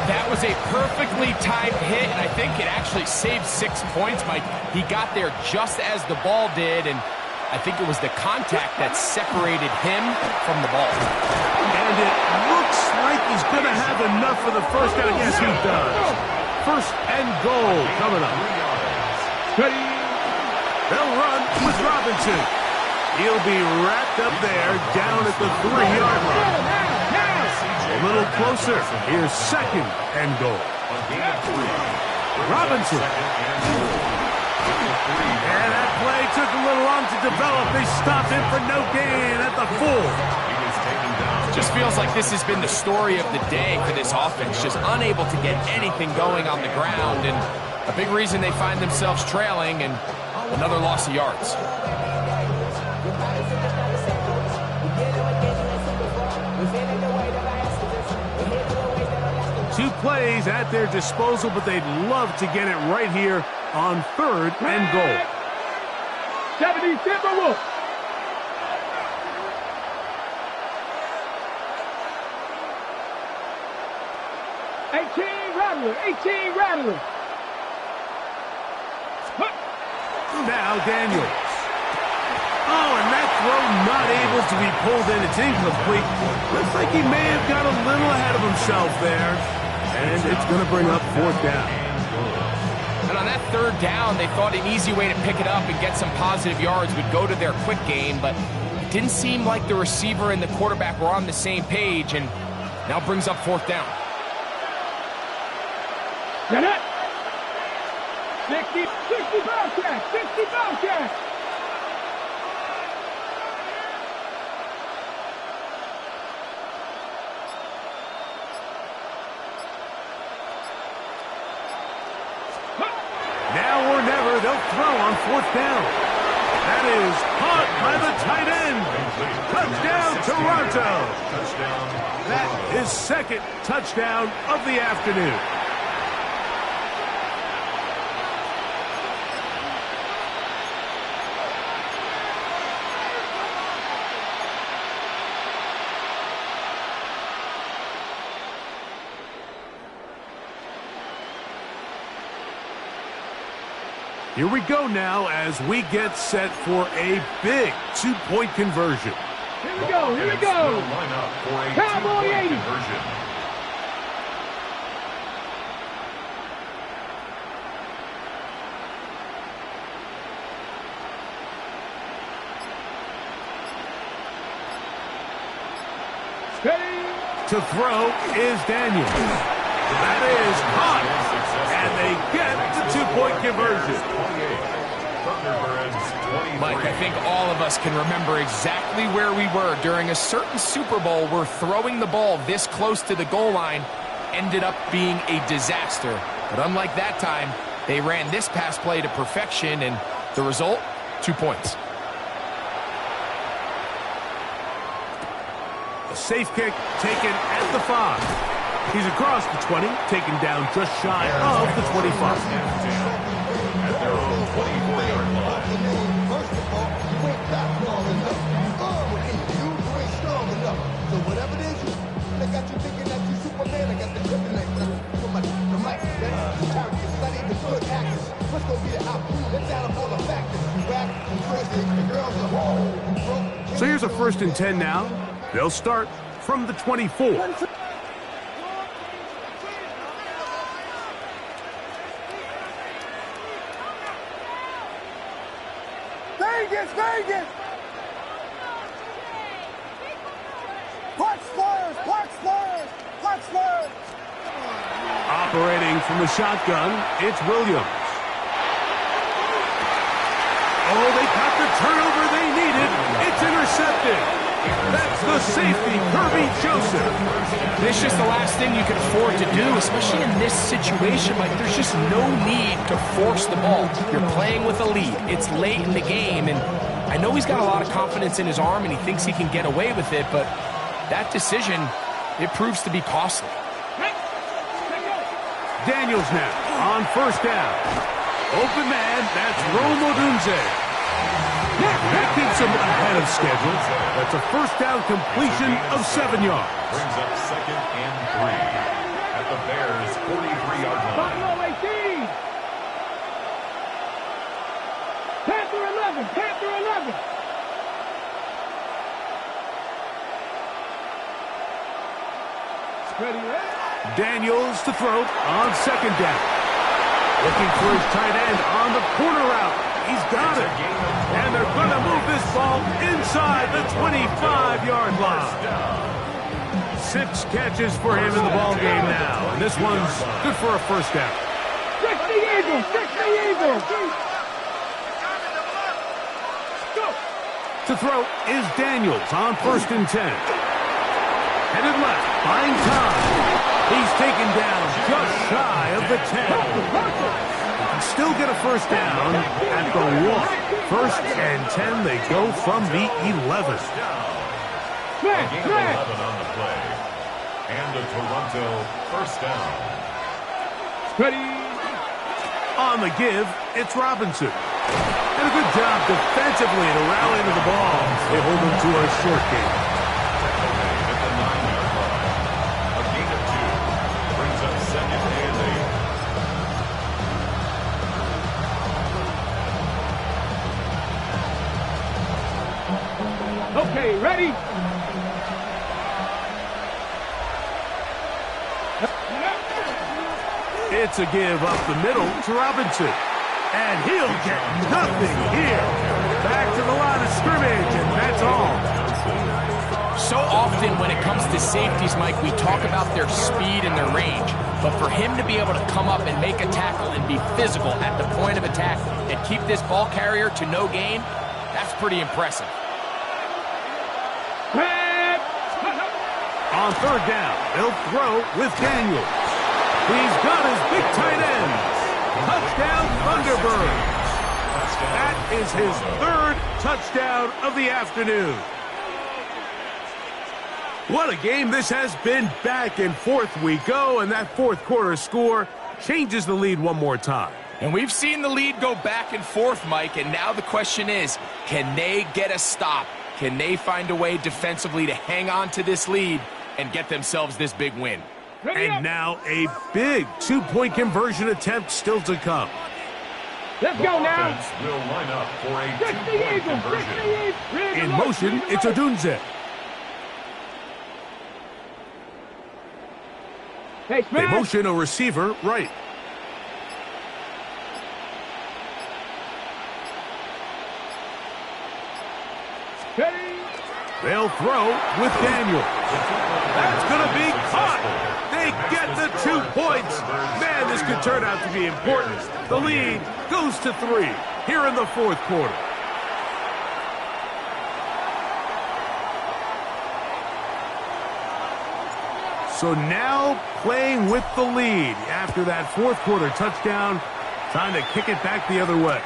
That was a perfectly timed hit, and I think it actually saved 6 points, Mike. He got there just as the ball did, and I think it was the contact that separated him from the ball. And it looks like he's going to have enough for the first down. Yes, he does. First and goal coming up. They'll run with Robinson. He'll be wrapped up there down at the 3-yard line. A little closer. Here's second and goal. Robinson. And that play took a little long to develop. They stopped him for no gain at the 4. Just feels like this has been the story of the day for this offense. Just unable to get anything going on the ground, and a big reason they find themselves trailing, and another loss of yards. Two plays at their disposal, but they'd love to get it right here on third and goal. 70 Timberwolves. Rattler, 18 Rattler. Now Daniels. Oh, and that throw not able to be pulled in. It's incomplete. Looks like he may have got a little ahead of himself there. And it's going to bring up fourth down. And on that third down, they thought an easy way to pick it up and get some positive yards would go to their quick game, but it didn't seem like the receiver and the quarterback were on the same page, and now brings up fourth down. Get it! 60 Bobcat! 60 Bobcat! Now or never, they'll throw on fourth down. That is caught by the tight end. Touchdown, Toronto. That is second touchdown of the afternoon. Here we go now as we get set for a big two-point conversion. Here we go, here we go. Line up for a Cowboy 80. conversion. To throw is Daniels. That is caught. And they get the two-point conversion. Mike, I think all of us can remember exactly where we were during a certain Super Bowl where throwing the ball this close to the goal line ended up being a disaster. But unlike that time, they ran this pass play to perfection, and the result, 2 points. A safe kick taken at the 5. He's across the 20, taken down just shy of the 25. At their own 24-yard line. First of all, you ain't got strong enough. You ain't strong enough. So whatever it is, they got you thinking that you Superman. I got the kryptonite. The mic, the character, study the good actors. What's gonna be the outcome? Let's add up all the factors. Rap, crazy, the girls are whole. So here's a 1st and 10 now. They'll start from the 24. Vegas! Park slurs! Operating from the shotgun, it's Williams. Oh, they got the turnover they needed. It's intercepted. That's the safety, Kirby Joseph. It's just the last thing you can afford to do, especially in this situation. Like, there's just no need to force the ball. You're playing with a lead. It's late in the game, and I know he's got a lot of confidence in his arm, and he thinks he can get away with it, but that decision, it proves to be costly. Daniels now on 1st down. Open man, that's Rome Odunze. That keeps him ahead of schedule. That's a 1st down completion of 7 yards. Brings up 2nd and 3 at the Bears' 43-yard line. Buffalo 18. Panther 11. Ready, Daniels to throw on 2nd down. Looking for his tight end on the corner route. He's got it. And they're going to move this ball inside the 25-yard line. 6 catches for him in the ball game now. And this one's good for a 1st down. 60 Eagles! To throw is Daniels on 1st and 10. Headed left, buying time. He's taken down just shy of the 10. Still get a 1st down at the 1. 1st and 10, they go from the 11. A gain of 11 on the play. And a Toronto 1st down. Ready. On the give, it's Robinson. And a good job defensively to rally to the ball. They hold him to a short game. At the 9-yard line. A gain of 2. Brings up 2nd and 8. Okay, ready? It's a give up the middle to Robinson. And he'll get nothing here. Back to the line of scrimmage, and that's all. So often when it comes to safeties, Mike, we talk about their speed and their range. But for him to be able to come up and make a tackle and be physical at the point of attack and keep this ball carrier to no gain, that's pretty impressive. On 3rd down, they'll throw with Daniels. He's got his big tight end. Touchdown, Thunderbirds. That is his 3rd touchdown of the afternoon. What a game this has been. Back and forth we go, and that 4th quarter score changes the lead one more time. And we've seen the lead go back and forth, Mike, and now the question is, can they get a stop? Can they find a way defensively to hang on to this lead and get themselves this big win? And now a big 2-point conversion attempt still to come. Let's go now. Will line up for a 2-point conversion. In motion, it's Odunze. Hey, They motion a receiver right. Ready. They'll throw with Daniel. That's going to be caught. They get the 2 points. could turn out to be important. The lead goes to 3 here in the fourth quarter. So now playing with the lead after that fourth quarter touchdown, trying to kick it back the other way.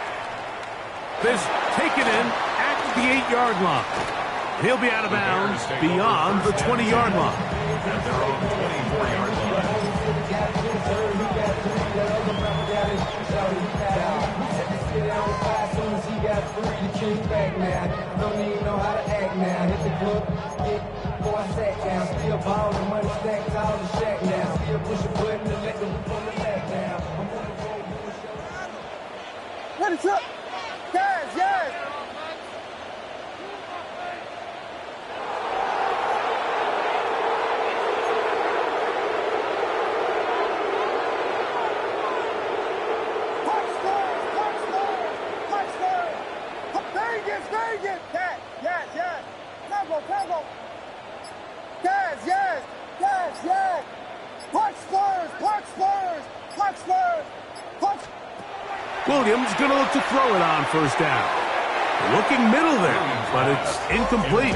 This taken in at the 8-yard line. He'll be out of bounds beyond the 20-yard line. At their own 24-yard line. Don't even know how to act now. Hit the club, before I sat down. Still ballin', money stacked all the shack now. Still push a button to let the roof on the back down. I'm on the road doing shows. What is up? Guys, yes! Vegas! Yes! Combo! Yes! Punch Spurs! Williams going to look to throw it on first down. Looking middle there, but it's incomplete.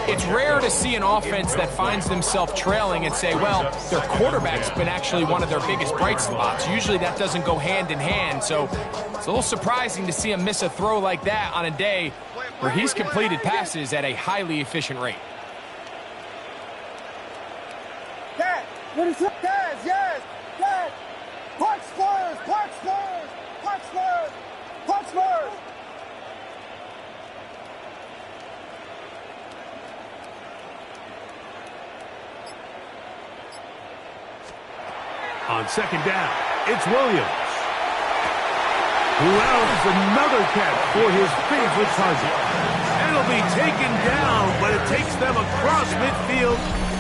It's rare to see an offense that finds themselves trailing and say, well, their quarterback's been actually one of their biggest bright spots. Usually that doesn't go hand in hand, so it's a little surprising to see him miss a throw like that on a day where he's completed passes at a highly efficient rate. What is up, guys? Yes! Punch Spurs! On second down, it's Williams, who allows another catch for his favorite target. And it'll be taken down, but it takes them across midfield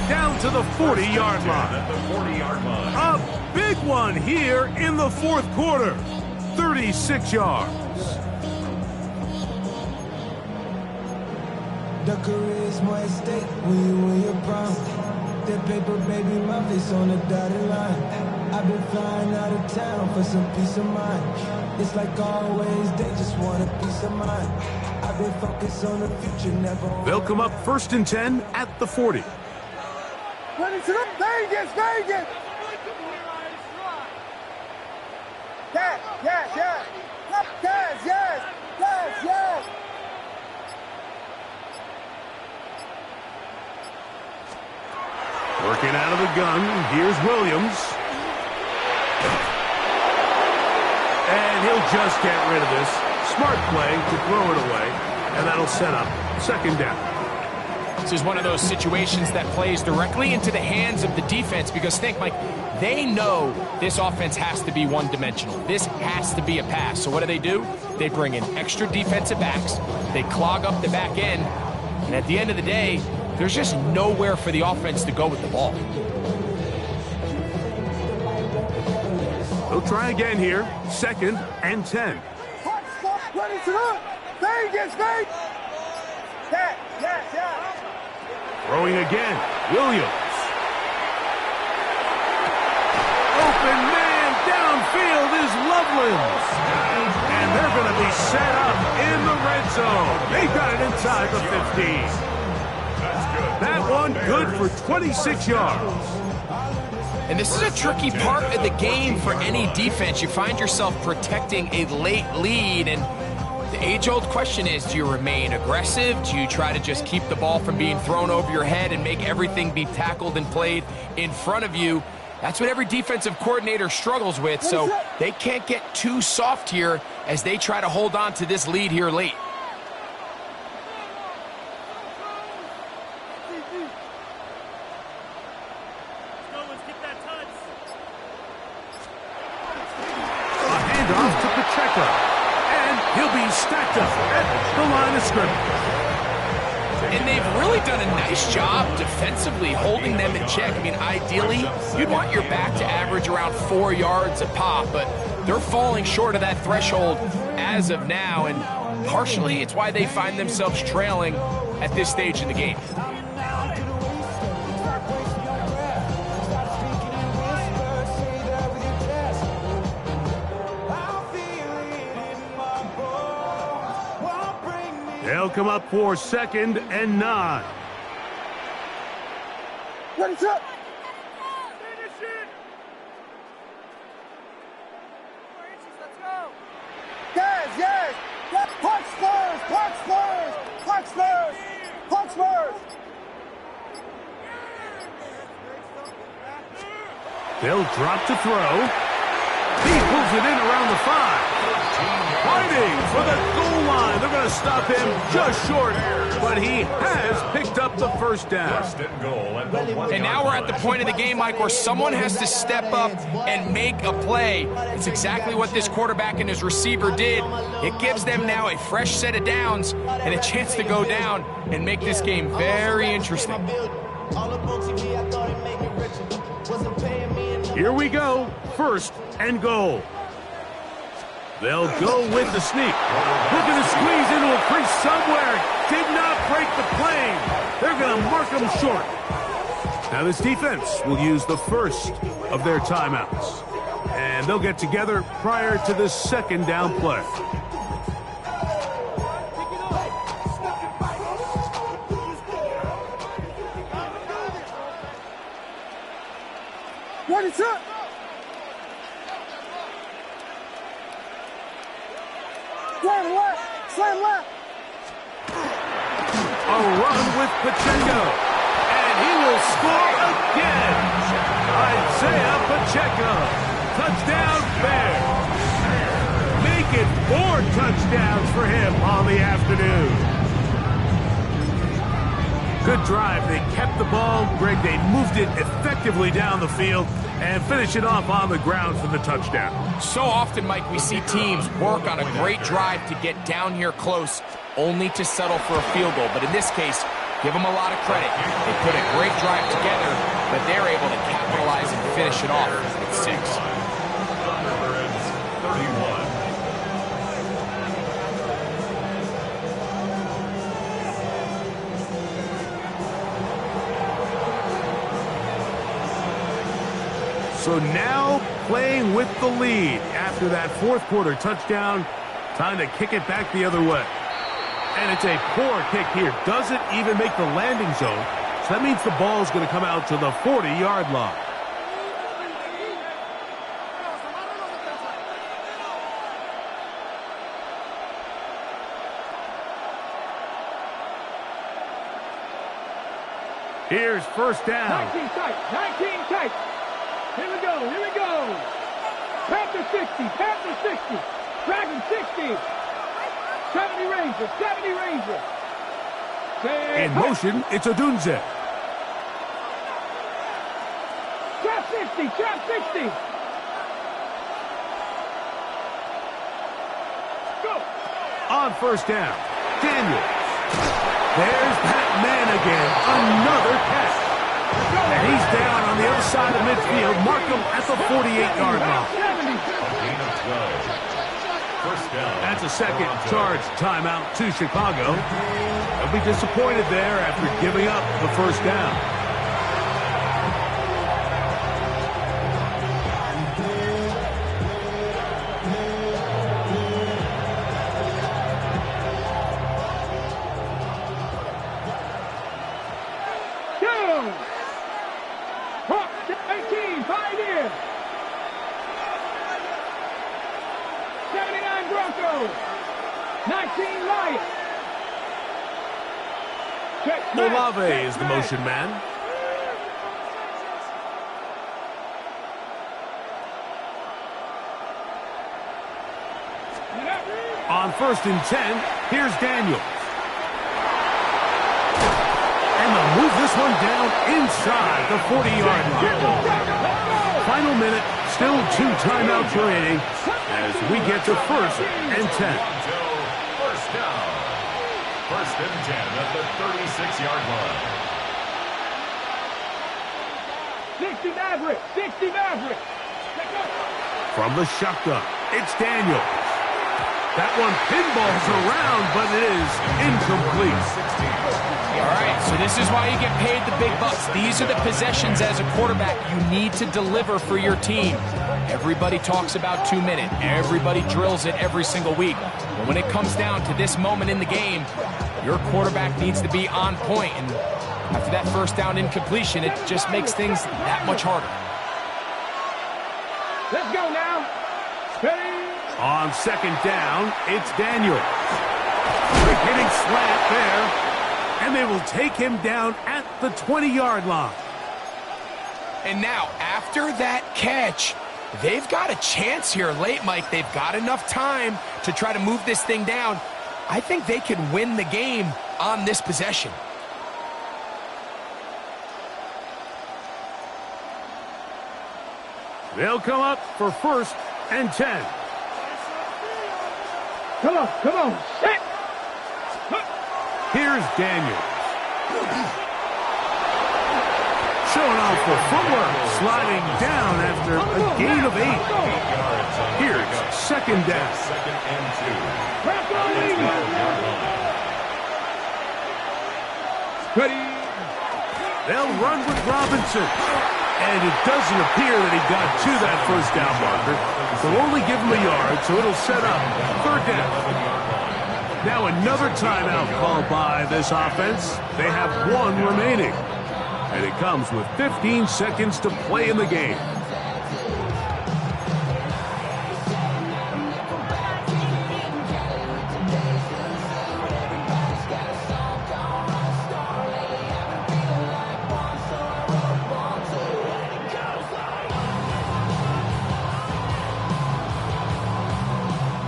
down to the 40-yard line. At the 40-yard line. A big one here in the fourth quarter. 36 yards. The career's more at stake when you win your prom. That paper, baby, my face on the dotted line. I've been flying out of town for some peace of mind. It's like always, they just want a peace of mind. I've been focused on the future, never on. They'll come up 1st and 10 at the 40. Ready to look. Vegas! Yes! Working out of the gun, here's Williams. And he'll just get rid of this. Smart play to throw it away, and that'll set up second down. This is one of those situations that plays directly into the hands of the defense because think, Mike, they know this offense has to be one-dimensional. This has to be a pass. So what do? They bring in extra defensive backs. They clog up the back end. And at the end of the day, there's just nowhere for the offense to go with the ball. They'll try again here. 2nd and 10. Ready to look. Vegas! Yes! Throwing again, Williams. Open man downfield is Loveland. And they're going to be set up in the red zone. They got it inside the 15. That one good for 26 yards. And this is a tricky part of the game for any defense. You find yourself protecting a late lead, and the age-old question is, do you remain aggressive? Do you try to just keep the ball from being thrown over your head and make everything be tackled and played in front of you? That's what every defensive coordinator struggles with, so they can't get too soft here as they try to hold on to this lead here late. Off to Pacheco, and he'll be stacked up at the line of scrimmage. And they've really done a nice job defensively holding them in check. I mean, ideally, you'd want your back to average around 4 yards a pop, but they're falling short of that threshold as of now, and partially it's why they find themselves trailing at this stage in the game. come up for 2nd and 9. Ready, set. Yes, yes. Punch Spurs, punch Spurs, punch Spurs, punch Spurs. They'll drop to throw. He pulls it in around the 5. Fighting for the goal line. They're going to stop him just short, but he has picked up the first down. And now we're at the point of the game, Mike, where someone has to step up and make a play. It's exactly what this quarterback and his receiver did. It gives them now a fresh set of downs and a chance to go down and make this game very interesting. Here we go. 1st and goal. They'll go with the sneak. Looking to squeeze into a crease somewhere. Did not break the plane. They're going to mark him short. Now this defense will use the first of their timeouts. And they'll get together prior to the 2nd down play. Ready, set. Slam left, slam left. A run with Pacheco. And he will score again. Isaiah Pacheco. Touchdown Bears. Make it 4 touchdowns for him on the afternoon. Good drive. They kept the ball. Greg, they moved it effectively down the field and finish it off on the ground for the touchdown. So often, Mike, we see teams work on a great drive to get down here close, only to settle for a field goal. But in this case, give them a lot of credit. They put a great drive together, but they're able to capitalize and finish it off at 6. Number is 31. So now playing with the lead after that 4th quarter touchdown. Time to kick it back the other way. And it's a poor kick here. Doesn't even make the landing zone. So that means the ball is going to come out to the 40-yard line. Here's 1st down. 19 tight. Here we go. Panther 60, Panther 60. Dragon 60. 70 Ranger. In motion, it's Odunze. Trap 60. Go. On 1st down, Daniels. There's that man again. Another catch. And he's down on the other side of midfield. Mark him at the 48-yard line. A gain of 12. 1st down. That's a second charge timeout to Chicago. They'll be disappointed there after giving up the 1st down. Olave is the motion man. On 1st and 10, here's Daniels. And they'll move this one down inside the 40-yard line. Final minute, still 2 timeouts remaining as we get to 1st and 10. 1st down. 1st and 10 at the 36-yard line. 60 Maverick. From the shotgun, it's Daniels. That one pinballs around, but it is incomplete. All right, so this is why you get paid the big bucks. These are the possessions as a quarterback you need to deliver for your team. Everybody talks about 2-minute. Everybody drills it every single week. But when it comes down to this moment in the game, Your quarterback needs to be on point, and after that first down incompletion, it just makes things that much harder. Let's go now. Ready? On second down, it's Daniels. Quick hitting slant there, and they will take him down at the 20-yard line. And now, after that catch, they've got a chance here late, Mike. They've got enough time to try to move this thing down. I think they can win the game on this possession. They'll come up for 1st and 10. Come on, set. Here's Daniels. Showing off the footwork, sliding down after a gain of 8. Here's 2nd down. 2nd and 2. Ready? They'll run with Robinson. And it doesn't appear that he got to that 1st down marker. They'll only give him a yard, so it'll set up 3rd down. Now another timeout called by this offense. They have 1 remaining. And it comes with 15 seconds to play in the game.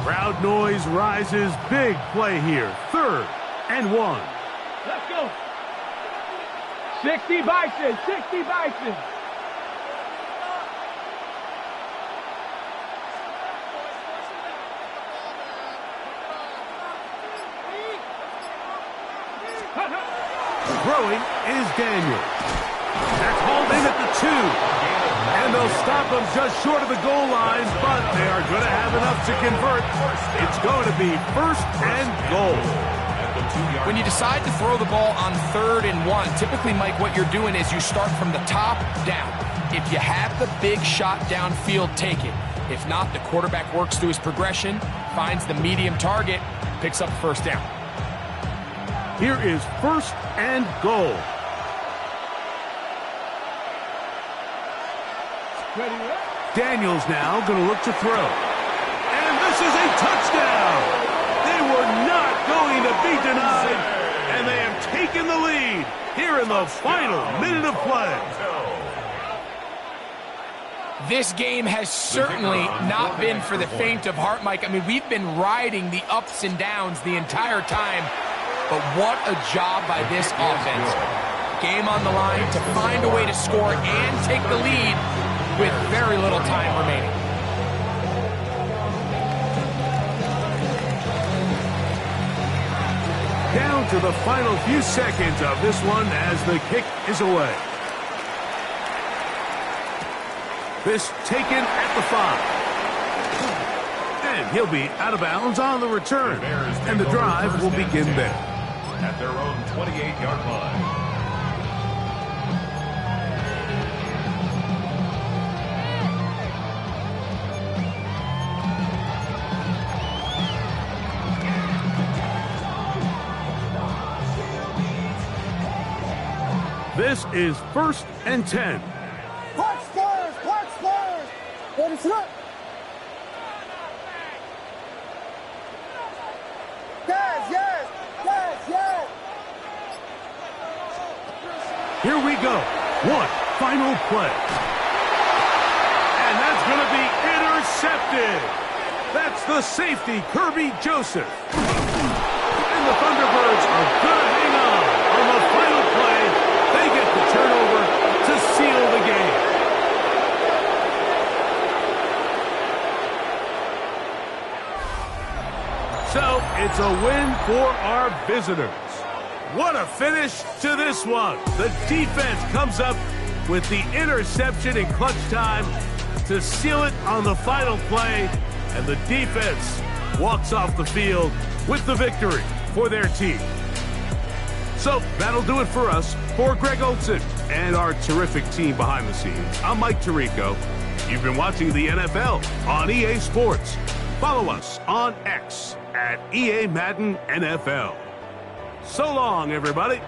Crowd noise rises. Big play here. 3rd and 1. Let's go. 60 Bison, 60 Bison. Throwing is Daniels. That's hauled in at the 2. And they'll stop him just short of the goal line, but they are going to have enough to convert. It's going to be 1st and goal. When you decide to throw the ball on 3rd and 1, typically, Mike, what you're doing is you start from the top down. If you have the big shot downfield, take it. If not, the quarterback works through his progression, finds the medium target, picks up 1st down. Here is 1st and goal. Daniels now going to look to throw. And this is a touchdown. They were not going to be denied, and they have taken the lead here in the final minute of play. This game has certainly not been for the faint of heart, Mike. I mean, we've been riding the ups and downs the entire time, but what a job by this offense. Game on the line to find a way to score and take the lead with very little time remaining. Down to the final few seconds of this one as the kick is away. This taken at the 5. And he'll be out of bounds on the return. And the drive will begin there. At their own 28-yard line. This is 1st and 10. Punch first! Punch first! What is up? Yes, yes! Yes, yes! Here we go. One final play. And that's going to be intercepted. That's the safety, Kirby Joseph. And the Thunderbirds are going to hang on the final play. They get the turnover to seal the game. So it's a win for our visitors. What a finish to this one. The defense comes up with the interception in clutch time to seal it on the final play, and the defense walks off the field with the victory for their team. So that'll do it for us. For Greg Olson and our terrific team behind the scenes, I'm Mike Tirico. You've been watching the NFL on EA Sports. Follow us on X at EA Madden NFL. So long, everybody.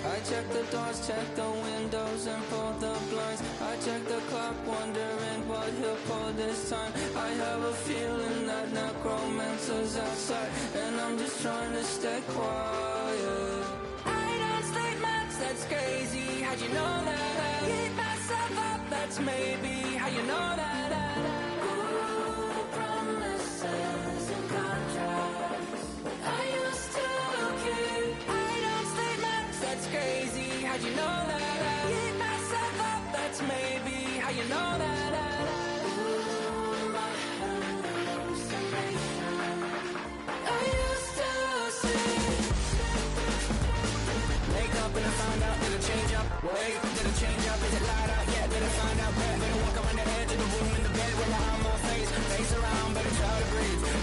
I check the doors, check the windows, and pull the blinds. I check the clock, wondering what he'll pull this time. I have a feeling that necromancer's outside, and I'm just trying to stay quiet. I don't sleep much, that's crazy. How'd you know that? Keep myself up, that's maybe how you know that. Ooh, promises and contracts. I used to keep. I don't sleep much, that's crazy. How'd you know that? Keep myself up, that's maybe how you know that. Ooh, my hallucination. I used to see. Wake up and I found out, did it change up? Wait, did it change up? Is it light out yet? Did I find out? Better walk around the edge of the room in the bed with my arm on my face. Face around, better try to breathe.